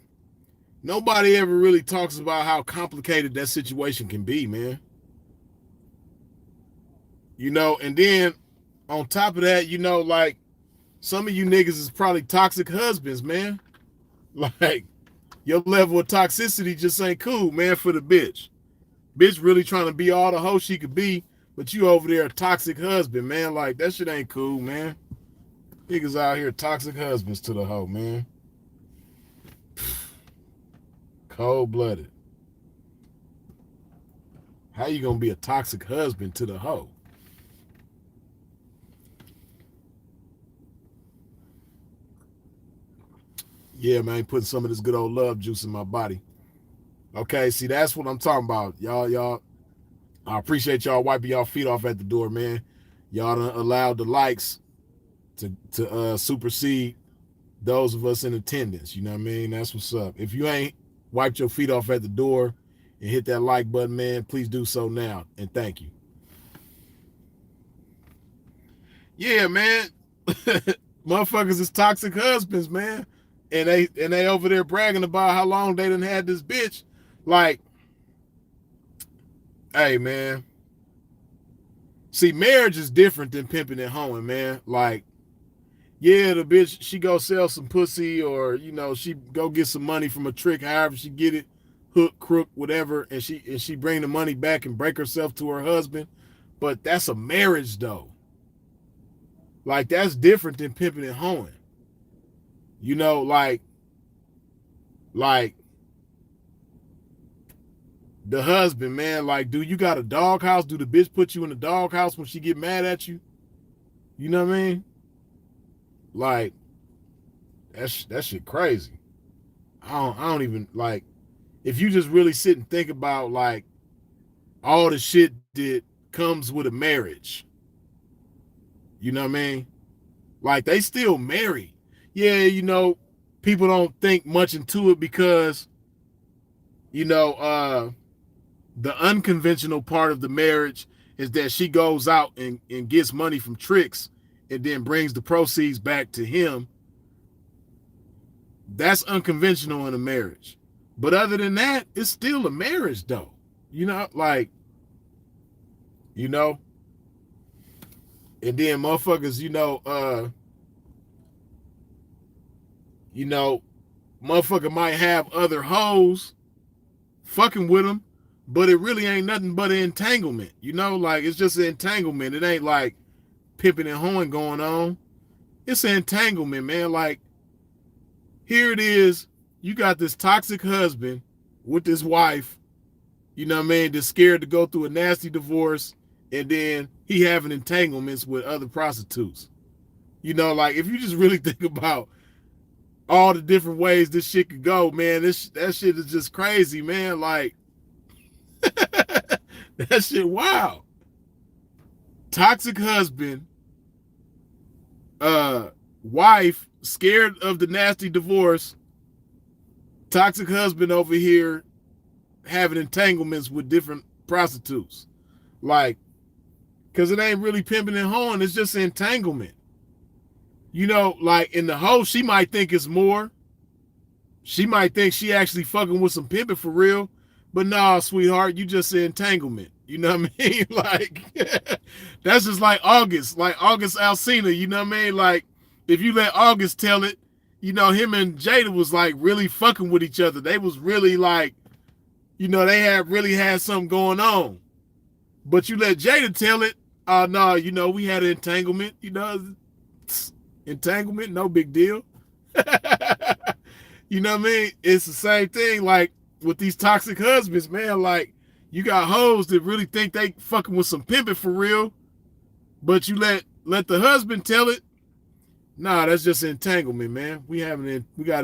nobody ever really talks about how complicated that situation can be, man. And then on top of that, like, some of you niggas is probably toxic husbands, man. Like, your level of toxicity just ain't cool, man, for the bitch. Bitch really trying to be all the hoe she could be, but you over there a toxic husband, man. Like, that shit ain't cool, man. Niggas out here toxic husbands to the hoe, man. Cold-blooded. How you gonna be a toxic husband to the hoe? Yeah, man, putting some of this good old love juice in my body. Okay, see, that's what I'm talking about. Y'all, I appreciate y'all wiping y'all feet off at the door, man. Y'all done allowed the likes to supersede those of us in attendance. You know what I mean? That's what's up. If you ain't wiped your feet off at the door and hit that like button, man, please do so now. And thank you. Yeah, man. Motherfuckers is toxic husbands, man. And they over there bragging about how long they done had this bitch. Like, hey, man. See, marriage is different than pimping and hoeing, man. Like, yeah, the bitch, she go sell some pussy, or, you know, she go get some money from a trick, however she get it, hook, crook, whatever, and she bring the money back and break herself to her husband. But that's a marriage, though. Like, that's different than pimping and hoeing. You know, like the husband, man, like, do you got a doghouse? Do the bitch put you in the doghouse when she get mad at you? You know what I mean? Like, that shit crazy. I don't even, like, if you just really sit and think about, like, all the shit that comes with a marriage, you know what I mean? Like, they still married. Yeah, you know, people don't think much into it because, you know, the unconventional part of the marriage is that she goes out and gets money from tricks and then brings the proceeds back to him. That's unconventional in a marriage. But other than that, it's still a marriage, though. You know, like, you know, and then motherfuckers, motherfucker might have other hoes fucking with them, but it really ain't nothing but an entanglement. You know, like, it's just an entanglement. It ain't like pimping and hoeing going on. It's an entanglement, man. Like, here it is. You got this toxic husband with this wife, you know what I mean, that's scared to go through a nasty divorce, and then he having entanglements with other prostitutes. You know, like, if you just really think about all the different ways this shit could go, man, that shit is just crazy, man. Like, that shit wild. Toxic husband, wife scared of the nasty divorce, toxic husband over here having entanglements with different prostitutes. Like, because it ain't really pimping and hoeing, it's just entanglement. You know, like, in the hoe, she might think it's more. She might think she actually fucking with some pimping for real. But nah, sweetheart, you just say entanglement. You know what I mean? Like, that's just like August Alsina, you know what I mean? Like, if you let August tell it, you know, him and Jada was like really fucking with each other. They was really like, you know, they really had something going on. But you let Jada tell it, no, you know, we had an entanglement, you know, entanglement, no big deal. You know what I mean? It's the same thing, like, with these toxic husbands, man. Like, you got hoes that really think they fucking with some pimping for real, but you let the husband tell it. Nah, that's just entanglement, man. We got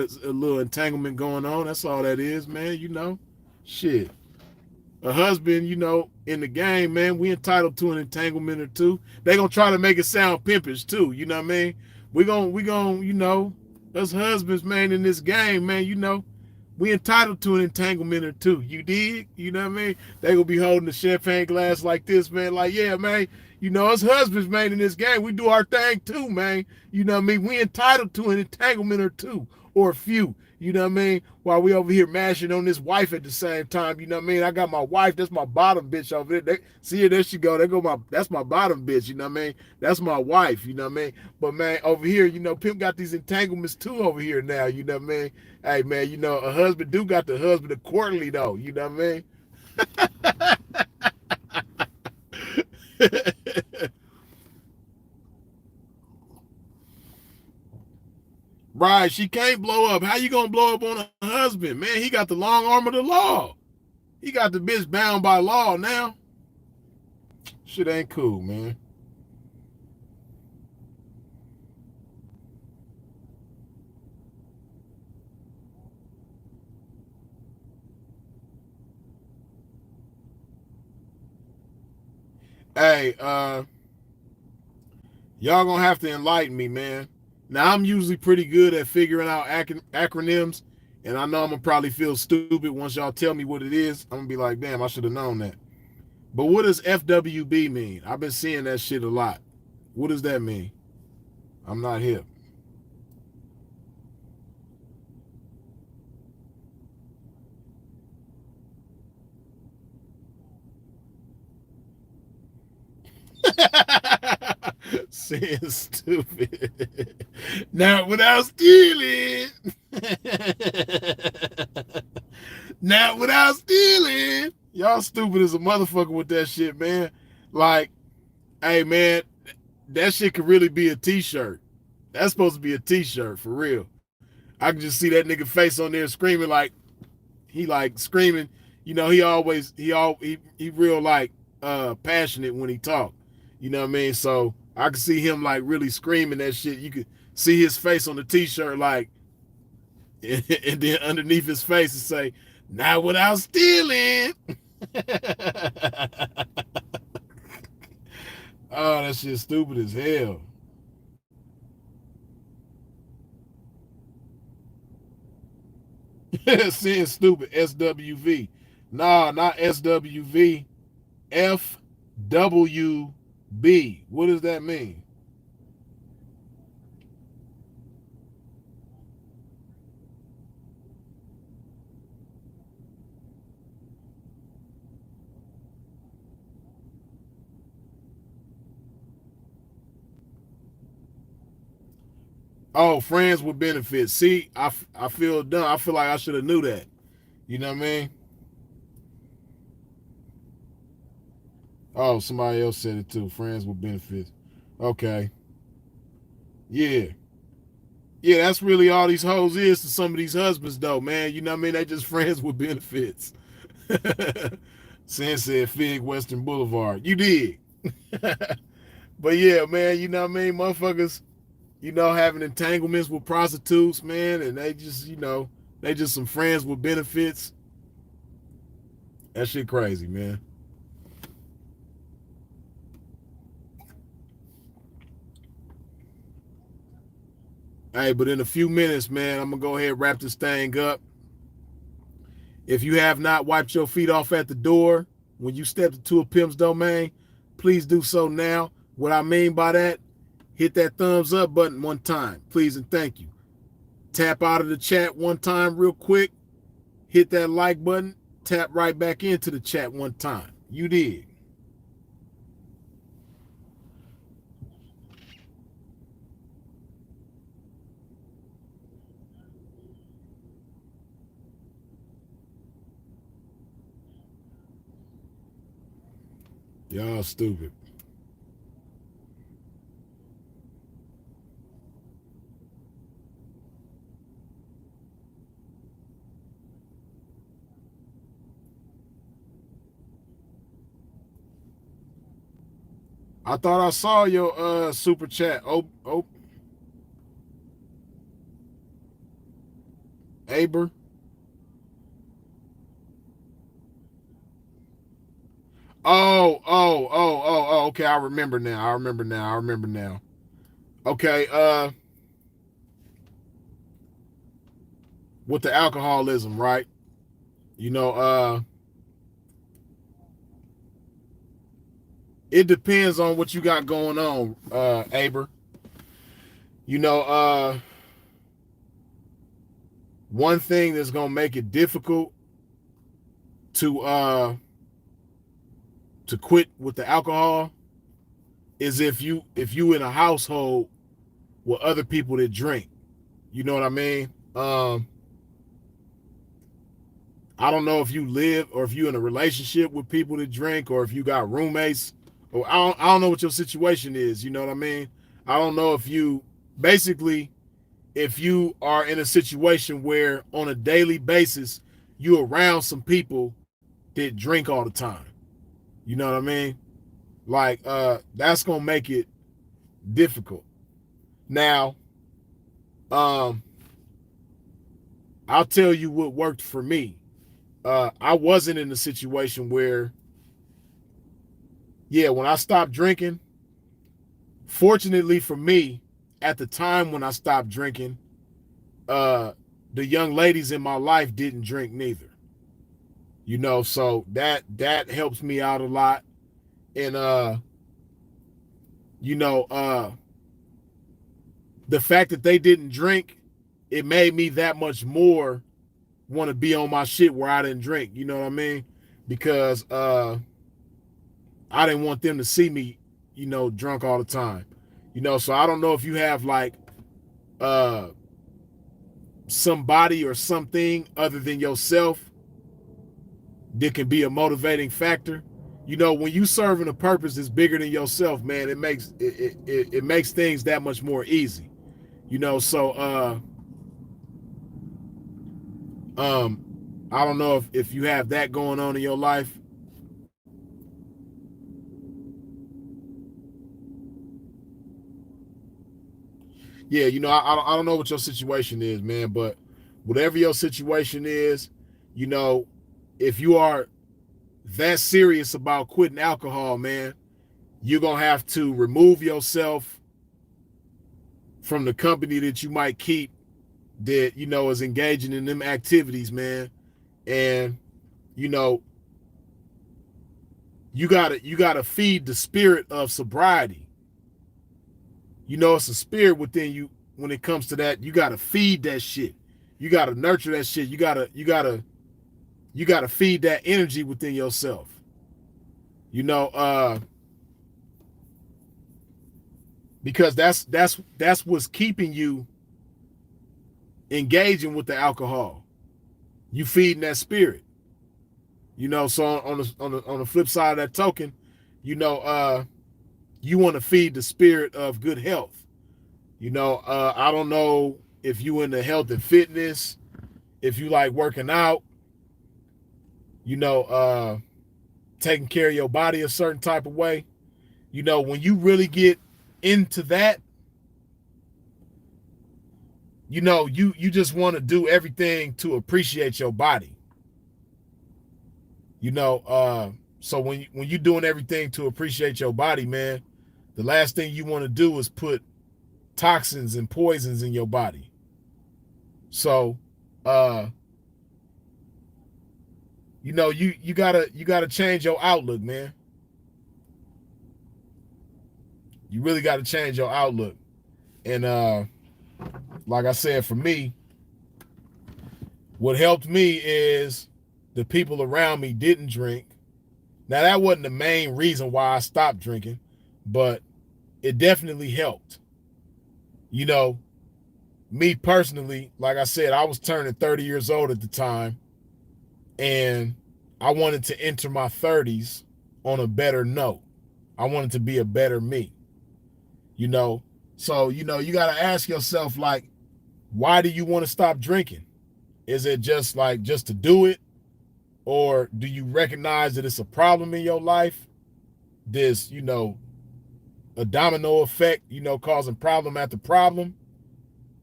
a little entanglement going on. That's all that is, man. You know, shit. A husband, you know, in the game, man, we entitled to an entanglement or two. They gonna try to make it sound pimpish too. You know what I mean? We gonna, you know, us husbands, man, in this game, man, you know, we entitled to an entanglement or two. You dig? You know what I mean? They gonna be holding the champagne glass like this, man. Like, yeah, man. You know, us husbands, man, in this game, we do our thing too, man. You know what I mean? We entitled to an entanglement or two, or a few. You know what I mean? While we over here mashing on this wife at the same time. You know what I mean? I got my wife. That's my bottom bitch over there. See her, there she go. That's my bottom bitch. You know what I mean? That's my wife. You know what I mean? But, man, over here, you know, Pimp got these entanglements too over here now. You know what I mean? Hey, man, you know, a husband do got the husband accordingly, though. You know what I mean? Right, she can't blow up. How you gonna blow up on a husband, man? He got the long arm of the law. He got the bitch bound by law now. Shit ain't cool, man. Hey, y'all gonna have to enlighten me, man. Now, I'm usually pretty good at figuring out acronyms And I know I'm gonna probably feel stupid once y'all tell me what it is. I'm gonna be like, damn, I should have known that. But what does FWB mean? I've been seeing that shit a lot. What does that mean? I'm not hip. Saying stupid. Not without stealing. Not without stealing. Y'all stupid as a motherfucker with that shit, man. Like, hey, man, that shit could really be a t-shirt. That's supposed to be a t-shirt, for real. I can just see that nigga face on there screaming like, he like screaming. You know, he real like passionate when he talk. You know what I mean? So I can see him like really screaming that shit. You could see his face on the t-shirt like, and then underneath his face it say, "Not without stealing." Oh, that shit stupid as hell. Saying stupid. SWV. Nah, not SWV. FWB. What does that mean? Oh, friends with benefits. See, I feel dumb. I feel like I should have knew that. You know what I mean? Oh, somebody else said it too. Friends with benefits. Okay. Yeah. Yeah, that's really all these hoes is to some of these husbands, though, man. You know what I mean? They just friends with benefits. Sin said Fig Western Boulevard. You did. But yeah, man, you know what I mean? Motherfuckers, having entanglements with prostitutes, man, and they just, they just some friends with benefits. That shit crazy, man. Hey, but in a few minutes, man, I'm gonna go ahead and wrap this thing up. If you have not wiped your feet off at the door when you stepped into a pimp's domain, please do so now. What I mean by that, hit that thumbs up button one time, please and thank you. Tap out of the chat one time real quick, hit that like button, tap right back into the chat one time. You did. Y'all stupid. I thought I saw your super chat. Oh, Aber. Oh. Okay, I remember now. I remember now. Okay, with the alcoholism, right? You know, it depends on what you got going on, Aber. You know, one thing that's gonna make it difficult to to quit with the alcohol is if you in a household with other people that drink. You know what I mean? I don't know if you live or if you in a relationship with people that drink or if you got roommates or I don't know what your situation is. You know what I mean? I don't know if you basically if you are in a situation where on a daily basis you around some people that drink all the time. You know what I mean? Like that's gonna make it difficult. Now, um, I'll tell you what worked for me. I wasn't in a situation where, yeah, when I stopped drinking, fortunately for me, at the time when I stopped drinking, uh, the young ladies in my life didn't drink neither. So that helps me out a lot. And you know, the fact that they didn't drink, it made me that much more want to be on my shit where I didn't drink. You know what I mean? Because I didn't want them to see me, drunk all the time. So I don't know if you have like somebody or something other than yourself that can be a motivating factor. When you serving a purpose that's bigger than yourself, man, it makes things that much more easy. So I don't know if you have that going on in your life. Yeah, I don't know what your situation is, man, but whatever your situation is, if you are that serious about quitting alcohol, man, you're going to have to remove yourself from the company that you might keep that, is engaging in them activities, man. And, you gotta feed the spirit of sobriety. It's a spirit within you when it comes to that. You gotta feed that shit. You gotta nurture that shit. You gotta feed that energy within yourself. Because that's what's keeping you engaging with the alcohol. You feeding that spirit. So on the flip side of that token, you want to feed the spirit of good health. I don't know if you into health and fitness, if you like working out, taking care of your body a certain type of way. When you really get into that, you just want to do everything to appreciate your body. So when you're doing everything to appreciate your body, man, the last thing you want to do is put toxins and poisons in your body. So you gotta change your outlook, man. You really gotta change your outlook. And like I said, for me, what helped me is the people around me didn't drink. Now, that wasn't the main reason why I stopped drinking, but it definitely helped. Me personally, like I said, I was turning 30 years old at the time, and I wanted to enter my 30s on a better note. I wanted to be a better me. So, you got to ask yourself, like, why do you want to stop drinking? Is it just to do it? Or do you recognize that it's a problem in your life? This, a domino effect, causing problem after problem.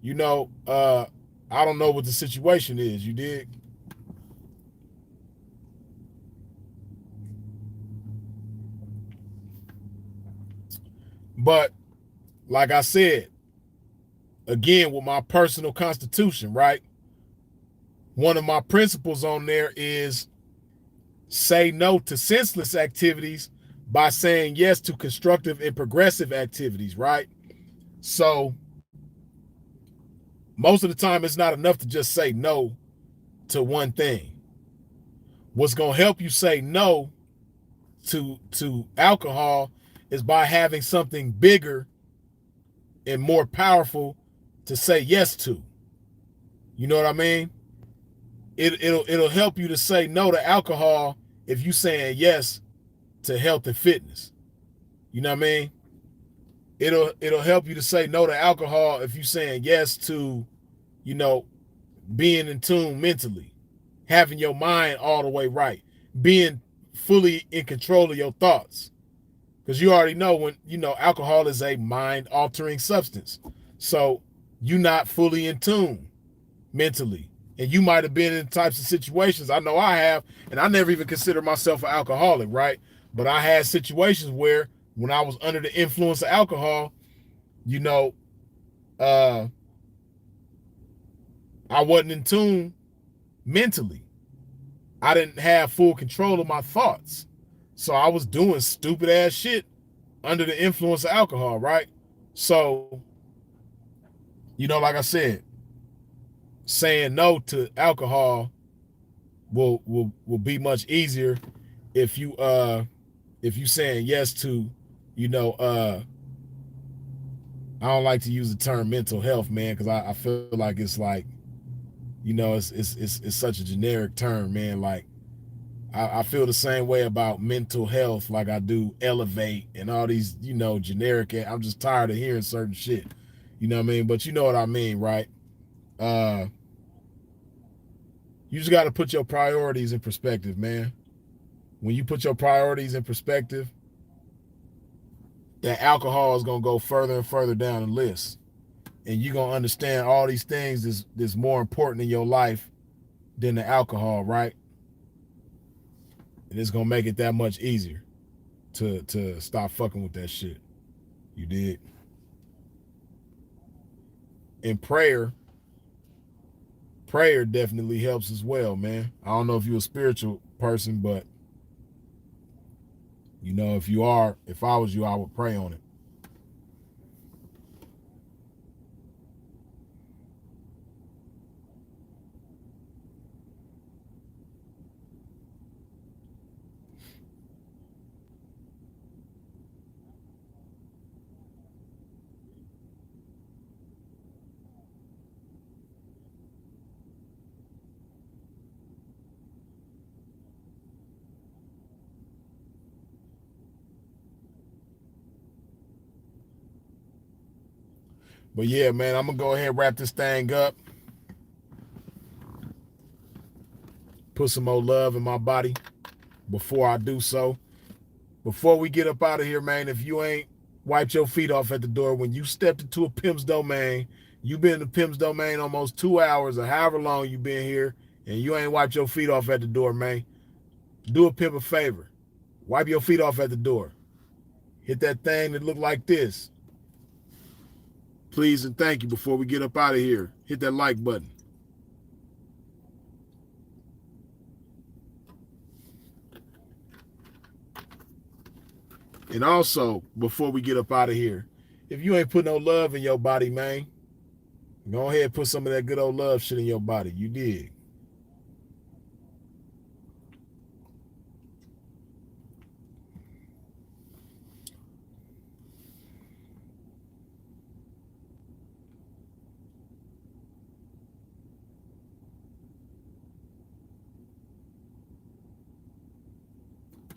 I don't know what the situation is, you dig? But like I said, again, with my personal constitution, right? One of my principles on there is say no to senseless activities by saying yes to constructive and progressive activities, right? So most of the time, it's not enough to just say no to one thing. What's going to help you say no to alcohol is by having something bigger and more powerful to say yes to. You know what I mean? It'll help you to say no to alcohol if you saying yes to health and fitness. You know what I mean? It'll help you to say no to alcohol if you saying yes to, being in tune mentally, having your mind all the way right, being fully in control of your thoughts. Because you already know when, alcohol is a mind-altering substance. So you're not fully in tune mentally. And you might have been in types of situations, I know I have, and I never even consider myself an alcoholic, right? But I had situations where when I was under the influence of alcohol, I wasn't in tune mentally. I didn't have full control of my thoughts. So I was doing stupid ass shit under the influence of alcohol, right? So, like I said, saying no to alcohol will be much easier if you saying yes to, you know, I don't like to use the term mental health, man, because I feel like it's like, it's such a generic term, man. Like I feel the same way about mental health, like I do elevate and all these, generic. I'm just tired of hearing certain shit. You know what I mean? But you know what I mean, right? Uh, you just got to put your priorities in perspective, man. When you put your priorities in perspective, that alcohol is gonna go further and further down the list, and you're gonna understand all these things that's more important in your life than the alcohol, right? And it's gonna make it that much easier to stop fucking with that shit. You did. And prayer definitely helps as well, man. I don't know if you're a spiritual person, but if you are, if I was you, I would pray on it. But yeah, man, I'm gonna go ahead and wrap this thing up. Put some more love in my body before I do so. Before we get up out of here, man, if you ain't wiped your feet off at the door when you stepped into a pimp's domain, you've been in the pimp's domain almost 2 hours or however long you been here, and you ain't wiped your feet off at the door, man, do a pimp a favor. Wipe your feet off at the door. Hit that thing that look like this. Please and thank you before we get up out of here. Hit that like button. And also, before we get up out of here, if you ain't put no love in your body, man, go ahead and put some of that good old love shit in your body. You dig?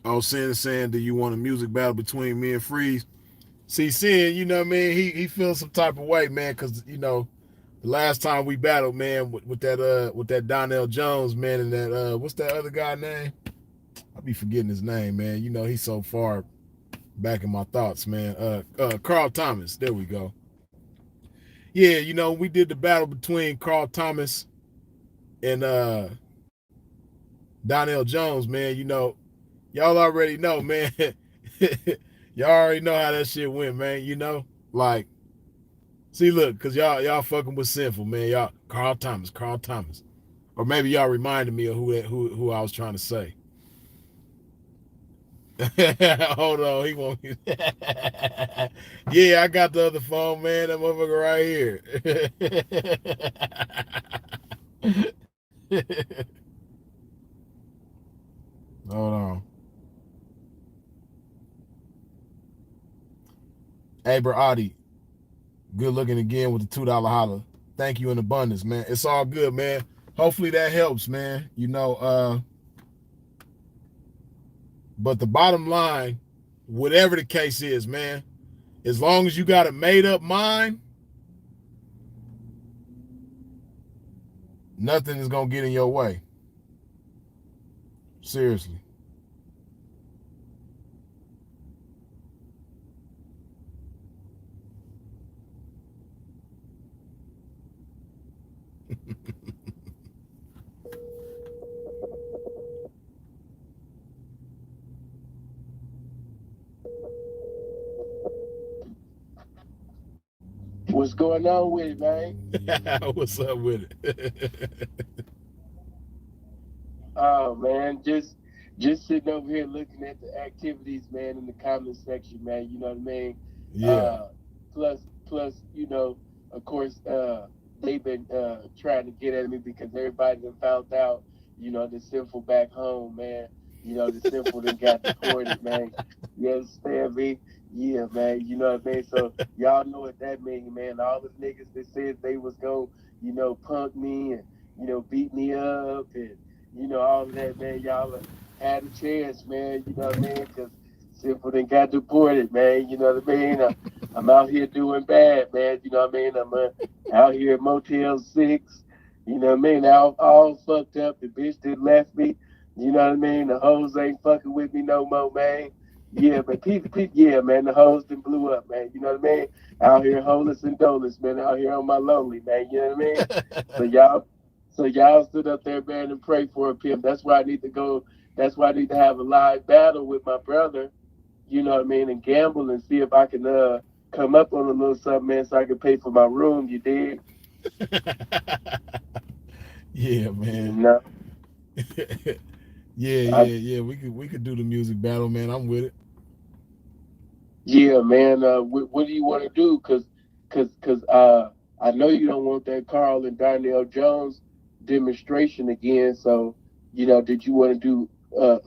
Oh, saying, do you want a music battle between me and Freeze? See, Sin, you know what I mean? He feels some type of way, man, because, the last time we battled, man, with that Donnell Jones, man, and that, what's that other guy name? I be forgetting his name, man. He's so far back in my thoughts, man. Carl Thomas. There we go. Yeah, we did the battle between Carl Thomas and Donnell Jones, man. Y'all already know, man. Y'all already know how that shit went, man. Like, see, look, cause y'all fucking with Sinful, man. Y'all Carl Thomas, or maybe y'all reminded me of who I was trying to say. Hold on, he won't. Yeah, I got the other phone, man. That motherfucker right here. Hold on. Aber Adi, good looking again with the $2 holler. Thank you in abundance, man. It's all good, man. Hopefully that helps, man. But the bottom line, whatever the case is, man, as long as you got a made up mind, nothing is gonna get in your way. Seriously. What's going on with it, man? What's up with it? Oh man, just sitting over here looking at the activities, man, in the comment section, man. You know what I mean? Yeah. Uh, plus, of course, they've been trying to get at me because everybody done found out, the sinful back home, man. The sinful done got deported, man. You understand me? Yeah, man. You know what I mean? So y'all know what that means, man. All the niggas that said they was gonna, punk me and, beat me up and all of that, man. Y'all had a chance, man. You know what I mean? Because Simple done got deported, man. You know what I mean? I'm out here doing bad, man. You know what I mean? I'm out here at Motel 6. You know what I mean? All fucked up. The bitch that left me. You know what I mean? The hoes ain't fucking with me no more, man. Yeah, but yeah, man, the hoes done blew up, man. You know what I mean? Out here holeless and doleless, man. Out here on my lonely, man. You know what I mean? So y'all stood up there, man, and pray for a pimp. That's why I need to go. That's why I need to have a live battle with my brother. You know what I mean, and gamble and see if I can come up on a little something, man, so I can pay for my room. You dig? Yeah, You man. know. I, Yeah. We could do the music battle, man. I'm with it. yeah, man. What do you want to do? Cause I know you don't want that Carl and Darnell Jones demonstration again. So, did you want to do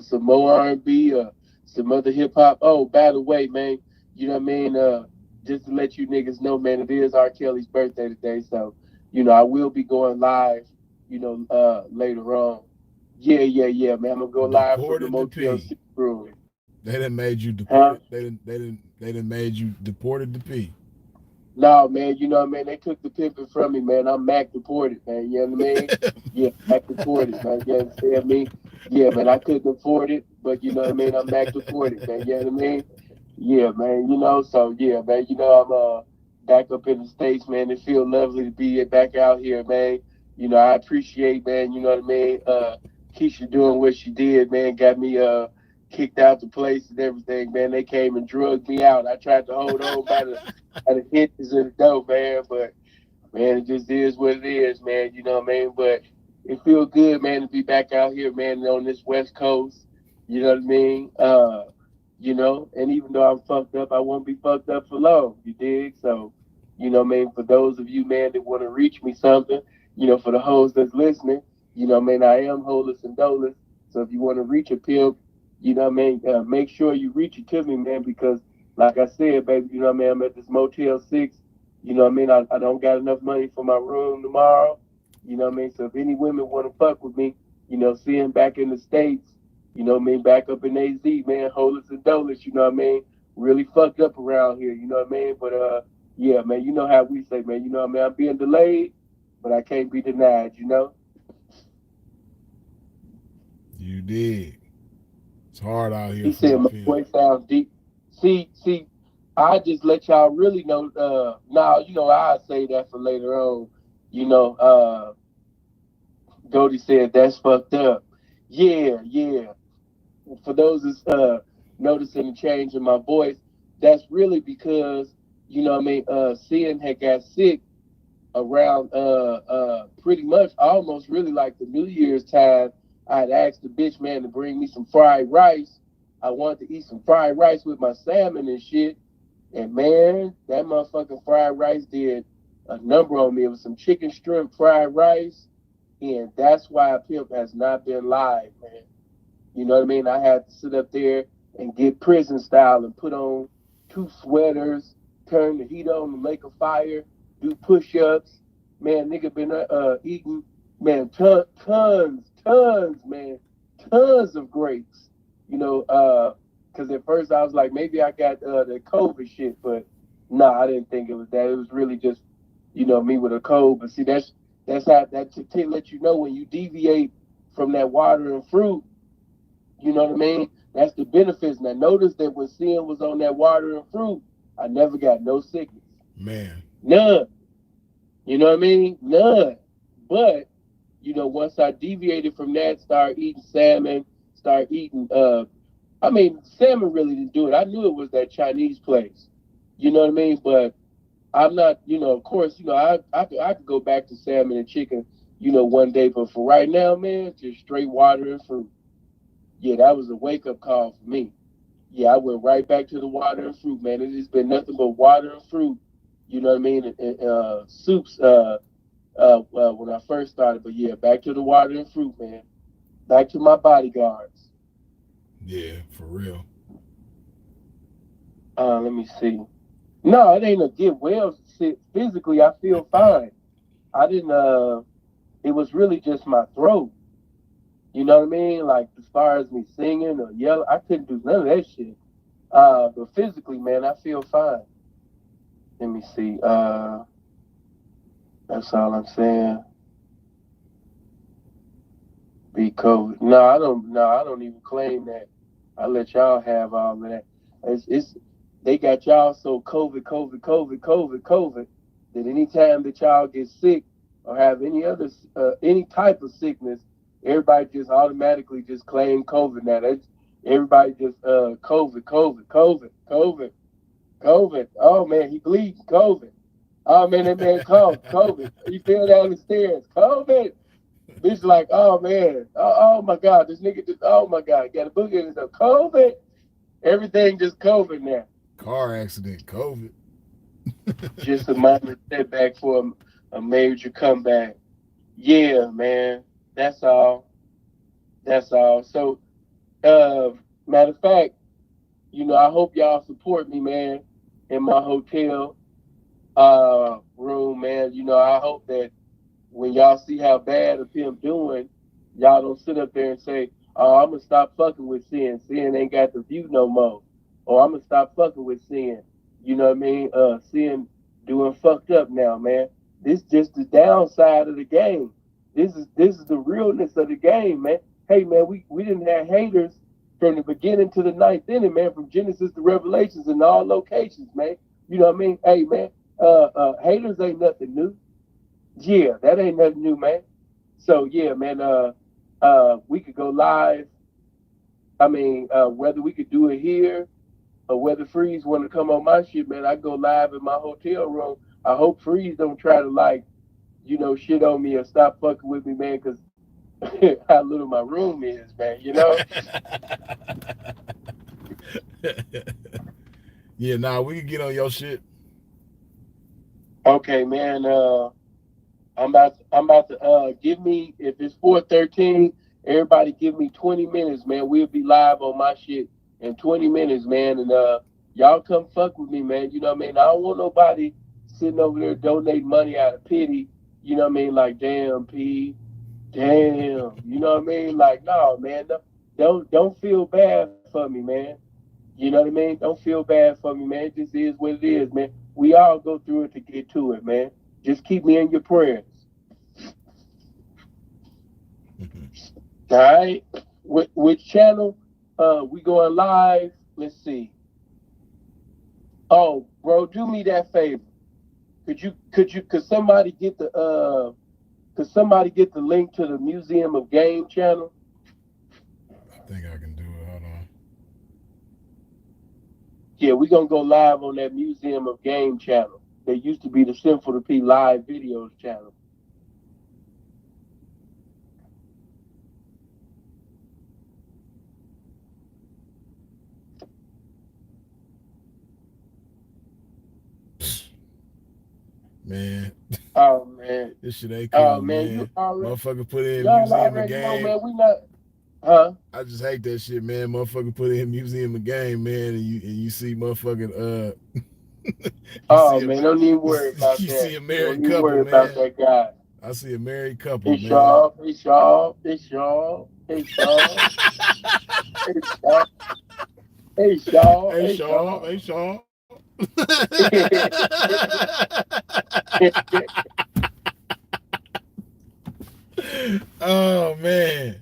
some more R&B or some other hip hop? Oh, by the way, man, you know what I mean. Just to let you niggas know, man, it is R. Kelly's birthday today. So, I will be going live. Later on. Yeah, man. I'm gonna go live from the Deported to Motel P. 6 room. They done made you Huh? deported. They done made you deported to P. No, man, you know what I mean? They took the pimping from me, man. I'm Mac deported, man. You know what I mean? Yeah, Mac deported, man. You understand me? Yeah, man, I couldn't afford it, but you know what I mean? I'm Mac deported, man. You know what I mean? Yeah, man, so yeah, man, I'm back up in the States, man. It feels lovely to be back out here, man. I appreciate, man, you know what I mean? Keisha doing what she did, man, got me kicked out the place and everything, man. They came and drugged me out. I tried to hold on by the hinges of the door, man, but man, it just is what it is, man. You know what I mean? But it feels good, man, to be back out here, man, on this West Coast. You know what I mean? And even though I'm fucked up, I won't be fucked up for long. You dig? So, what I mean, for those of you, man, that want to reach me something, for the hoes that's listening, what I mean, I am holeless and doleless. So if you want to reach a pimp, what I mean, make sure you reach it to me, man, because like I said, baby, what I mean, I'm at this Motel 6. What I mean, I don't got enough money for my room tomorrow. What I mean, so if any women want to fuck with me, seeing back in the States, what I mean, back up in AZ, man, holers and dolers, what I mean, really fucked up around here, what I mean, but yeah, man, you know how we say, man, what I mean, I'm being delayed, but I can't be denied. You did. It's hard out here He for said a my pimp. voice sounds deep. See, I just let y'all really know. Now I say that for later on. Goldie said that's fucked up. Yeah. For those that's noticing the change in my voice, that's really because what I mean. Sin had got sick around pretty much almost really like the New Year's time. I had asked the bitch man to bring me some fried rice. I wanted to eat some fried rice with my salmon and shit. And man, that motherfucking fried rice did a number on me. It was some chicken shrimp fried rice. And that's why a pimp has not been live, man. You know what I mean? I had to sit up there and get prison style and put on two sweaters, turn the heat on to make a fire, do push-ups. Man, nigga been eating, man, tons, man, tons of grapes. Because at first I was like, maybe I got the COVID shit, but nah, I didn't think it was that. It was really just, me with a cold. But see, that's how that to let you know when you deviate from that water and fruit, you know what I mean? That's the benefits. Now, notice that when sin was on that water and fruit, I never got no sickness. Man. None. You know what I mean? None. But, once I deviated from that, start eating salmon, start eating, I mean, salmon really didn't do it. I knew it was that Chinese place. You know what I mean? But I'm not, of course, I could go back to salmon and chicken, one day, but for right now, man, just straight water and fruit. Yeah, that was a wake up call for me. Yeah, I went right back to the water and fruit, man. It has been nothing but water and fruit. You know what I mean? And soups when I first started, but yeah, back to the water and fruit, man. Back to my bodyguards. Yeah, for real. Let me see. No, it ain't a get well physically. I feel fine. I didn't. It was really just my throat. You know what I mean? Like as far as me singing or yelling, I couldn't do none of that shit. But physically, man, I feel fine. Let me see. That's all I'm saying. Be COVID. No, I don't. No, I don't even claim that. I let y'all have all of that. It's they got y'all so COVID that anytime that y'all get sick or have any type of sickness, everybody just automatically just claim COVID. Now that's everybody just COVID. Oh man, he bleeds COVID. Oh man, that man coughed COVID. He fell down the stairs. COVID. Bitch like, oh man, oh my God, this nigga just, oh my God, got a boogie in his COVID. Everything just COVID now. Car accident, COVID. Just a minor setback for a major comeback. Yeah, man, that's all. That's all. So, uh, matter of fact, I hope y'all support me, man, in my hotel room, man. I hope that when y'all see how bad a pimp doing, y'all don't sit up there and say, "Oh, I'm gonna stop fucking with Sin. Sin ain't got the view no more," or "I'm gonna stop fucking with Sin." You know what I mean? Sin doing fucked up now, man. This just the downside of the game. This is the realness of the game, man. Hey, man, we didn't have haters from the beginning to the ninth inning, man. From Genesis to Revelations in all locations, man. You know what I mean? Hey, man, haters ain't nothing new. Yeah, that ain't nothing new, man. So yeah, man, we could go live. I mean, whether we could do it here or whether Freeze want to come on my shit, man, I go live in my hotel room. I hope Freeze don't try to shit on me or stop fucking with me, man, because how little my room is, man. Yeah, nah, we can get on your shit. Okay, man. I'm about to give me, if it's 4:13, everybody give me 20 minutes, man. We'll be live on my shit in 20 minutes, man. And y'all come fuck with me, man. You know what I mean? I don't want nobody sitting over there donating money out of pity. You know what I mean? Like, damn, P, damn. You know what I mean? Like, no, man. Don't feel bad for me, man. You know what I mean? Don't feel bad for me, man. It just is what it is, man. We all go through it to get to it, man. Just keep me in your prayers. All right. Which channel? We going live. Let's see. Oh, bro, do me that favor. Could somebody get the link to the Museum of Game channel? I think I can do it. Hold on. Yeah, we're gonna go live on that Museum of Game channel. They used to be the Sinful to P live videos channel. Man. Oh man. This shit ain't cool, Oh man. man. You already, Motherfucker put in y'all Museum of already know, Game. man. We not. Huh? I just hate that shit, man. Motherfucker put in Museum of Game, man, and you see motherfucking Oh man, don't even worry about you that. see a Don't married even couple, worry about man. that guy. I see a married couple, It's man. y'all. It's y'all. It's y'all. It's y'all. It's y'all. It's y'all. Hey It's Shaw, y'all. hey Shaw. Oh man.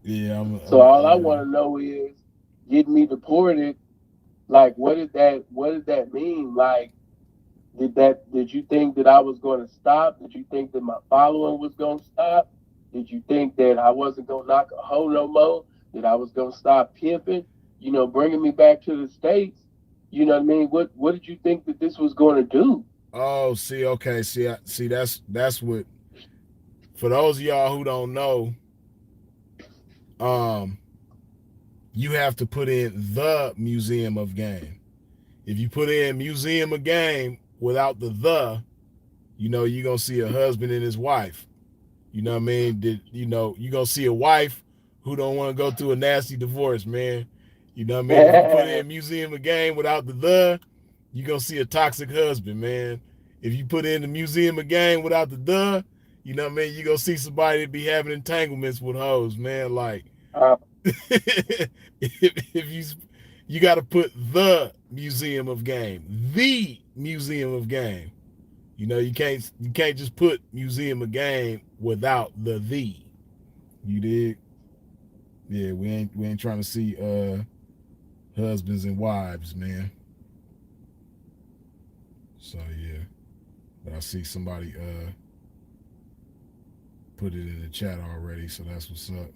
Yeah, So all I want to know is, get me deported. Like, what did that mean? Like, did you think that I was going to stop? Did you think that my following was going to stop? Did you think that I wasn't going to knock a hoe no more? That I was going to stop pimping? Bringing me back to the States? You know what I mean? What did you think that this was going to do? Oh, see, okay, see, that's what. For those of y'all who don't know, um, you have to put in the Museum of Game. If you put in Museum of Game without the, you're gonna see a husband and his wife. You know what I mean? You're gonna see a wife who don't want to go through a nasty divorce, man. You know what I mean? If you put in Museum of Game without the, you're gonna see a toxic husband, man. If you put in the Museum of Game without the, you know what I mean? You're gonna see somebody be having entanglements with hoes, man. Like uh, if you got to put the Museum of Game, the Museum of Game. You can't just put Museum of Game without the. You dig? Yeah, we ain't trying to see husbands and wives, man. So yeah, but I see somebody put it in the chat already, so that's what's up.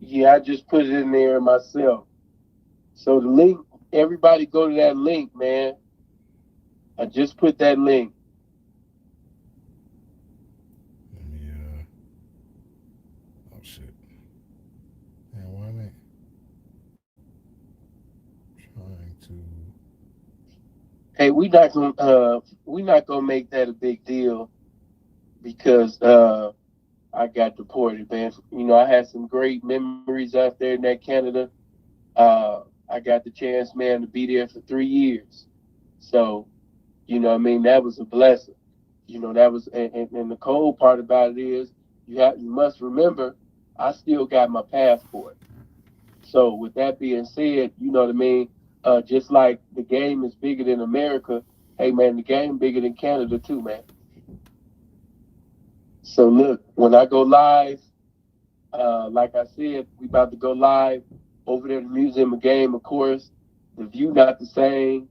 yeah, I just put it in there myself. So the link, everybody go to that link, man. I just put that link. Let me oh shit. Man, why am I trying to? Hey, we not gonna make that a big deal because I got deported, man. You know, I had some great memories out there in that Canada. I got the chance, man, to be there for 3 years. So, you know, what I mean, that was a blessing. You know, that was, and the cold part about it is, you must remember, I still got my passport. So, with that being said, you know what I mean. Just like the game is bigger than America, hey man, the game bigger than Canada too, man. So look, when I go live, like I said, we about to go live over there at the Museum of Game, of course. The view not the same.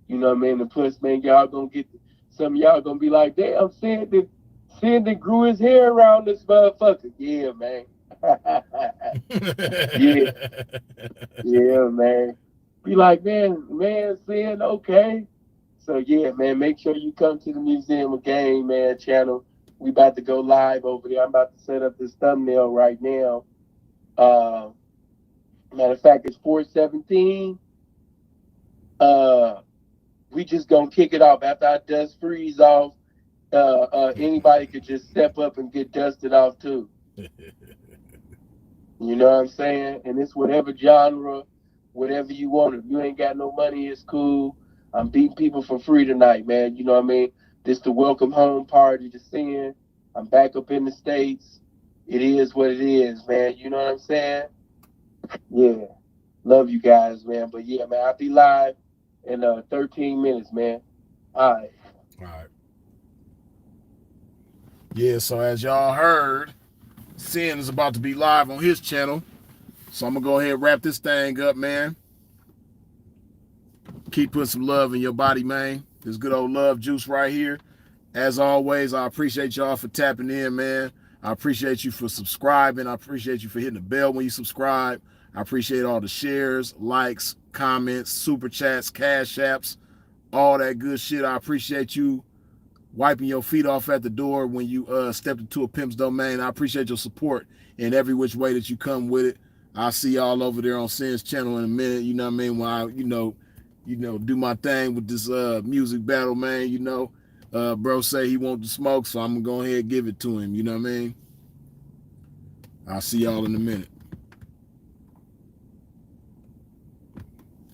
You know what I mean? The plus, man, y'all gonna get some of y'all gonna be like, damn, Sandon grew his hair around this motherfucker. Yeah, man. Yeah, yeah, man. Be like, man, Sin, okay. So yeah, man, make sure you come to the Museum of Game, man, channel. We about to go live over there. I'm about to set up this thumbnail right now. Uh, Matter of fact, it's 4:17. Uh, we just gonna kick it off after our dust freeze off. Anybody could just step up and get dusted off too. You know what I'm saying? And it's whatever genre, whatever you want. If you ain't got no money, it's cool. I'm beating people for free tonight, man. You know what I mean? This the welcome home party to sin. I'm back up in the States. It is what it is, man. You know what I'm saying? Yeah. Love you guys, man. But yeah, man, I'll be live in 13 minutes, man. All right. All right. Yeah, so as y'all heard, Sin is about to be live on his channel. So I'm gonna go ahead and wrap this thing up, man. Keep putting some love in your body, man. This good old love juice right here. As always, I appreciate y'all for tapping in, man. I appreciate you for subscribing. I appreciate you for hitting the bell when you subscribe. I appreciate all the shares, likes, comments, super chats, cash apps, all that good shit. I appreciate you wiping your feet off at the door when you stepped into a pimp's domain. I appreciate your support in every which way that you come with it. I'll see y'all over there on Sin's channel in a minute. You know what I mean? When I, do my thing with this music battle, man. Bro say he want to smoke, so I'm gonna go ahead and give it to him. You know what I mean? I'll see y'all in a minute.